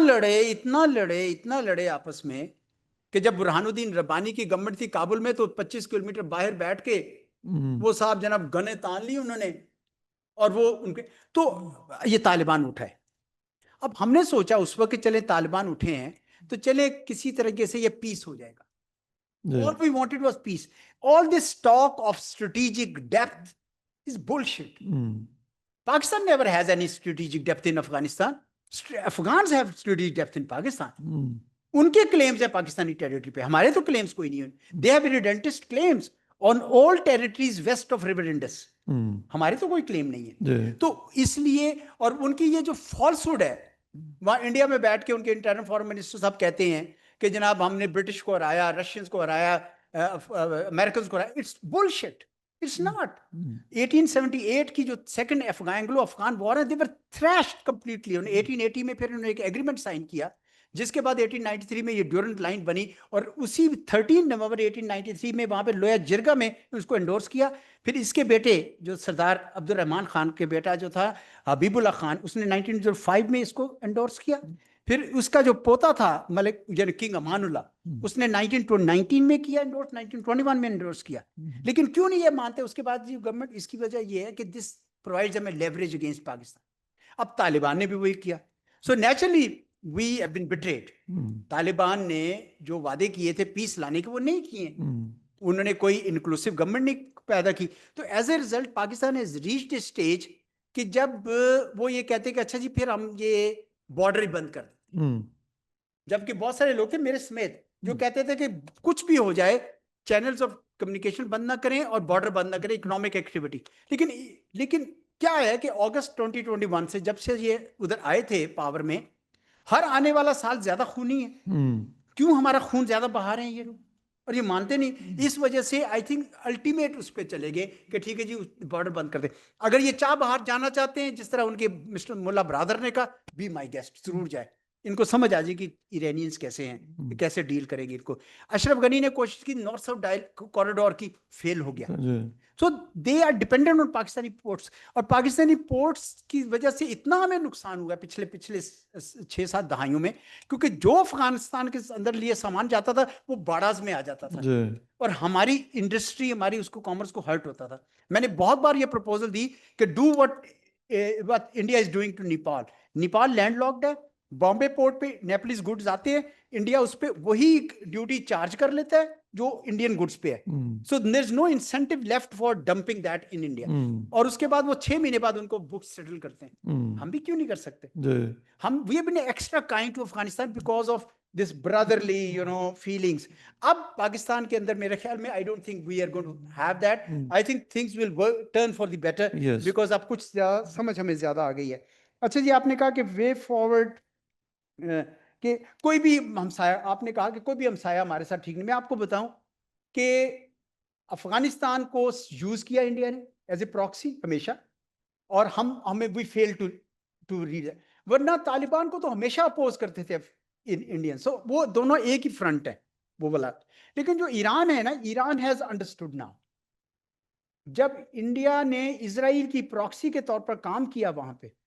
लड़े आपस में कि जब बुरहानुद्दीन रब्बानी की गवर्नमेंट थी काबुल में, तो 25 किलोमीटर बाहर बैठ के वो साहब जनाब गने तान ली उन्होंने, और वो उनके, तो ये तालिबान उठाए. अब हमने सोचा उस वक्त चले तालिबान उठे हैं तो चले किसी तरीके से ये पीस हो जाएगा. All we wanted was peace. All this talk of strategic depth is bullshit. Pakistan never has any strategic depth in Afghanistan. Afghans have strategic depth in Pakistan. उनके क्लेम्स है पाकिस्तानी टेरिटरी पे, हमारे तो क्लेम्स कोई नहीं है. They have irredentist claims on all territories west of river Indus. हमारे तो कोई क्लेम नहीं है. तो इसलिए, और उनकी ये जो फॉल्सहुड है, वहाँ इंडिया में बैठ के उनके इंटरनल फॉरेन मिनिस्टर साहब कहते हैं कि जनाब हमने ब्रिटिश को हराया, रशियंस को हराया, अमेरिकन को हराया. It's bullshit. It's not. 1878 की जो सेकंड एंग्लो अफगान वॉर है, दे वर थ्रैश्ड कंप्लीटली. 1880 में फिर उन्होंने एक एग्रीमेंट साइन किया, जिसके बाद 1893 में ये ड्यूरेंट लाइन बनी, और उसी 13 नवंबर 1893 में वहाँ पे लोया जिरगा में उसको एंडोर्स किया. फिर इसके बेटे जो सरदार अब्दुल रहमान खान के बेटा जो था हबीबुल्लाह खान, उसने 1905 में इसको एंडोर्स किया. फिर उसका जो पोता था मलिक यानी किंग अमानुल्लाह, उसने 1919 में किया एंडोर्स, 1921 में एंडोर्स किया। लेकिन क्यों नहीं ये मानते उसके बाद जी गवर्नमेंट? इसकी वजह ये है कि दिस प्रोवाइड्स हमें लेवरेज अगेंस्ट पाकिस्तान। अब तालिबान ने भी वही किया। So naturally we have been betrayed. Taliban ने जो वादे किए थे पीस लाने के, वो नहीं किए। उन्होंने कोई इंक्लूसिव गवर्नमेंट नहीं पैदा की। तो as a result Pakistan has reached a stage कि जब वो ये कहते कि अच्छा जी फिर हम ये बॉर्डर ही बंद कर दें। जबकि बहुत सारे लोग थे मेरे समेत जो कहते थे कि कुछ भी हो जाए चैनल्स ऑफ कम्युनिकेशन बंद ना करें और बॉर्डर बंद ना करें, इकोनॉमिक एक्टिविटी। लेकिन क्या है कि अगस्त 2021 से जब से ये उधर आए थे पावर में, हर आने वाला साल ज्यादा खूनी है। क्यों हमारा खून ज्यादा बहा रहे हैं ये लोग? और ये मानते नहीं। इस वजह से आई थिंक अल्टीमेट उस पर चले गए कि ठीक है जी बॉर्डर बंद कर दे। अगर ये चाह बाहर जाना चाहते हैं, जिस तरह उनके मिस्टर मुल्ला ब्रादर ने कहा, बी माई गेस्ट, जरूर जाए। इनको समझ आ जाए कि इरानियंस कैसे हैं, कैसे डील करेंगे इनको। अशरफ गनी ने कोशिश की नॉर्थ साउथ कॉरिडोर की, फेल हो गया। सो they are dependent on Pakistani ports. और पाकिस्तानी पोर्ट्स की वजह से इतना हमें नुकसान हुआ पिछले 6-7 दहाइयों में, क्योंकि जो अफगानिस्तान के अंदर लिए सामान जाता था वो बाड़ाज में आ जाता था, और हमारी इंडस्ट्री, हमारी उसको कॉमर्स को हर्ट होता था। मैंने बहुत बार ये प्रपोजल दी कि do what India is doing to Nepal. Nepal landlocked है, बॉम्बे पोर्ट पे नेपलिस गुड्स आते हैं, इंडिया उस पर वही ड्यूटी चार्ज कर लेता है जो इंडियन गुड्स पे है। So there is no incentive left for dumping that in India. और उसके बाद वो 6 महीने बाद उनको बुक्स सेटल करते हैं। हम भी क्यों नहीं कर सकते? हम we have been extra kind to Afghanistan because of this brotherly feelings. अब पाकिस्तान के अंदर मेरे ख्याल में I don't think we are going to have that. I think things will turn for the better, because अब कुछ समझ हमें ज्यादा आ गई है। अच्छा जी, आपने कहा कि वे फॉरवर्ड कि कोई भी हमसाया, आपने कहा कि कोई भी हमसाया हमारे साथ ठीक नहीं। मैं आपको बताऊं कि अफगानिस्तान को यूज किया इंडिया ने एज ए प्रॉक्सी हमेशा, और हमें वी फेल टू रीड। वरना तालिबान को तो हमेशा अपोज करते थे इंडियन। सो वो दोनों एक ही फ्रंट है वो वाला। लेकिन जो ईरान है ना, ईरान हैज अंडरस्टूड नाउ। जब इंडिया ने इजराइल की प्रॉक्सी के तौर पर काम किया वहां पे,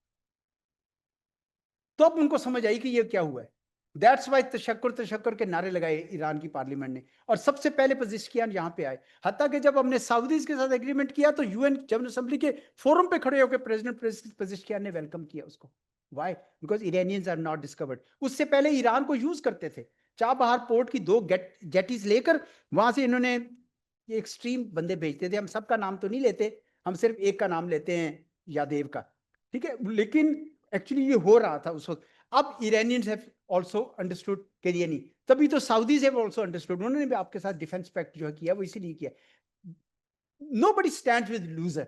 तो अब उनको समझ आई कि ये क्या हुआ है। दैट्स वाई तशक्कुर के नारे लगाए ईरान की पार्लियामेंट ने, और सबसे पहले पजिशकियान यहाँ पे आए। हत्ता कि जब हमने सऊदीज के साथ एग्रीमेंट किया तो यूएन जनरल असेंबली के फोरम पे खड़े होकर प्रेसिडेंट पजिशकियान ने वेलकम किया उसको। Why? Because Iranians are not discovered. उससे पहले ईरान को यूज करते थे। चाबहार पोर्ट की 2 जेटीज लेकर वहां से इन्होंने ये एक्सट्रीम बंदे भेजते थे। हम सबका नाम तो नहीं लेते, हम सिर्फ एक का नाम लेते हैं, यादेव का, ठीक है। लेकिन एक्चुअली ये हो रहा था उस वक्त। अब इरानियंस हैव आल्सो अंडरस्टूड कि ये नहीं, तभी तो सऊदीज हैव आल्सो अंडरस्टूड। उन्होंने भी आपके साथ डिफेंस पैक्ट जो है किया, वो इसीलिए किया। Nobody stands with loser.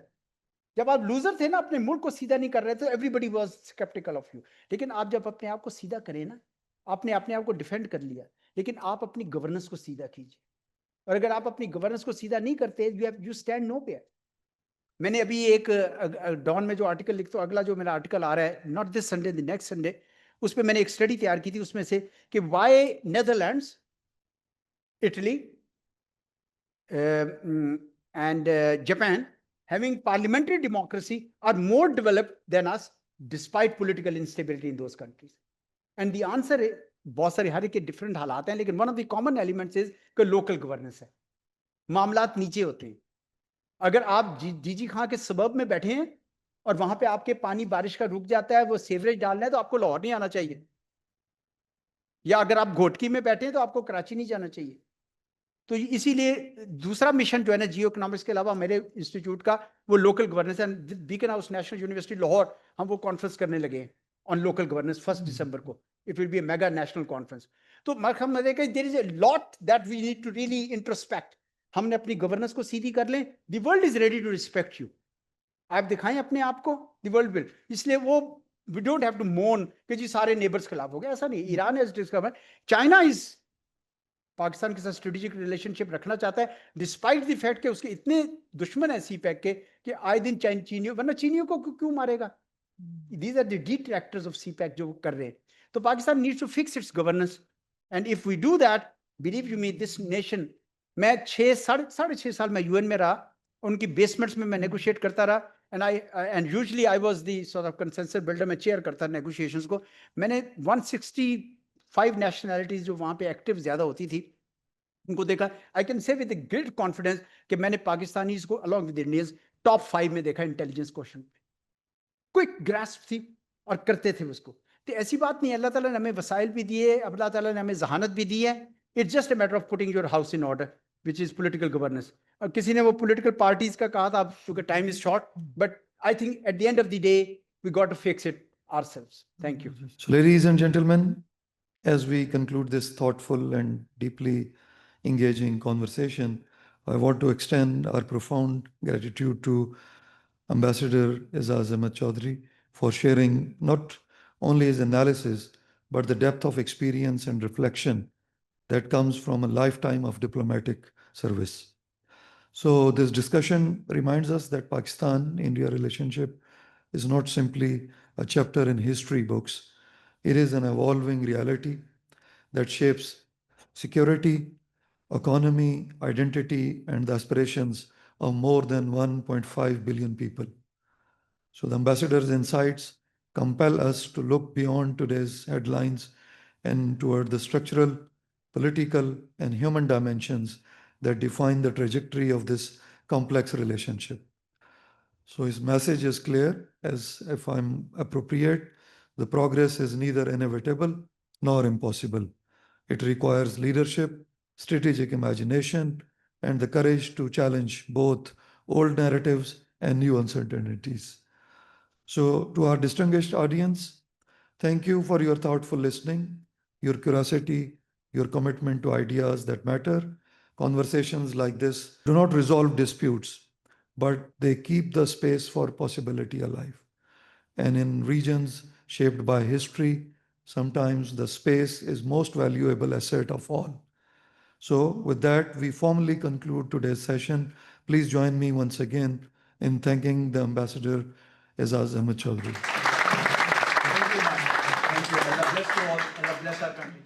जब आप लूजर थे ना, अपने मुल्क को सीधा नहीं कर रहे थे, everybody was sceptical of you. लेकिन आप जब अपने आप को सीधा करें ना, आपने अपने आप को डिफेंड कर लिया, लेकिन आप अपनी गवर्नेंस को सीधा कीजिए। और अगर आप अपनी गवर्नेंस को सीधा नहीं करते, यू स्टैंड नो पे। मैंने अभी एक डॉन में जो आर्टिकल लिखता हूँ, अगला जो मेरा आर्टिकल आ रहा है, not this Sunday, the next Sunday, उस पर मैंने एक स्टडी तैयार की थी, उसमें से कि why Netherlands, Italy and Japan having parliamentary democracy are more developed than us despite political instability in those countries. And the answer is, बहुत सारे हर एक के डिफरेंट हालात हैं, लेकिन one of the common elements is कि लोकल गवर्नेंस है। मामलात नीचे होते हैं। अगर आप जीजी खां के सबब में बैठे हैं और वहां पे आपके पानी बारिश का रुक जाता है, वो सीवरेज डालना है, तो आपको लाहौर नहीं आना चाहिए। या अगर आप घोटकी में बैठे हैं तो आपको कराची नहीं जाना चाहिए। तो इसीलिए दूसरा मिशन जो है ना जियो-इकोनॉमिक्स के अलावा मेरे इंस्टीट्यूट का, वो लोकल गवर्नेंस है। Beacon house national university Lahore, हम वो कॉन्फ्रेंस करने लगे हैं ऑन लोकल गवर्नेंस 1 दिसंबर को। It will be a mega national conference. तो हम देखें there is a lot that we need to really introspect. हमने अपनी गवर्नेंस को सीधी कर लें, the world is ready to respect you. आप दिखाएं अपने आप को, द वर्ल्ड विल। इसलिए वो वी डोंट हैव टू मोन कि जी सारे नेबर्स खिलाफ हो गए, ऐसा नहीं। Iran has discovered, China is Pakistan के साथ स्ट्रेटेजिक रिलेशनशिप रखना चाहता है, डिस्पाइट द फैक्ट कि उसके इतने दुश्मन है सीपैक के कि आए दिन चीनियों, वरना चीनियों को क्यों मारेगा? These are the detractors of CPEC जो कर रहे हैं। तो Pakistan needs to fix its governance, and if we do that, believe you me, this nation, मैं 6 साढ़े 6 साल में यूएन में रहा, उनकी बेसमेंट्स में मैं नेगोशिएट करता रहा, and usually I was the sort of consensus builder. मैं chair करता negotiations को. मैंने 165 nationalities जो वहाँ पे active ज़्यादा होती थी, उनको देखा. I can say with a great confidence कि मैंने पाकिस्तानीज को along with Indians top 5 में देखा intelligence quotient पे. Quick grasp थी और करते थे उसको. तो ऐसी बात नहीं, अल्लाह ताला ने हमें वसाइल भी दिए, अल्लाह ताला ने हमें जहानत भी दी है. It's just a matter of putting your house in order, which is political governance. और किसी ने वो political parties का कहा था, क्योंकि time is short, but I think at the end of the day, we got to fix it ourselves. Thank you. So, ladies and gentlemen, as we conclude this thoughtful and deeply engaging conversation, I want to extend our profound gratitude to Ambassador Aizaz Ahmad Chaudhry for sharing not only his analysis, but the depth of experience and reflection that comes from a lifetime of diplomatic service. So this discussion reminds us that Pakistan-India relationship is not simply a chapter in history books. It is an evolving reality that shapes security, economy, identity, and the aspirations of more than 1.5 billion people. So the ambassador's insights compel us to look beyond today's headlines and toward the structural, political, and human dimensions that define the trajectory of this complex relationship. So his message is clear, as if I'm appropriate, the progress is neither inevitable nor impossible. It requires leadership, strategic imagination, and the courage to challenge both old narratives and new uncertainties. So to our distinguished audience, thank you for your thoughtful listening, your curiosity, your commitment to ideas that matter. Conversations like this do not resolve disputes, but they keep the space for possibility alive. And in regions shaped by history, sometimes the space is most valuable asset of all. So with that, we formally conclude today's session. Please join me once again in thanking the Ambassador Aizaz Ahmad Chaudhry. Thank you, man. Thank you. Allah bless you all. Allah bless our country.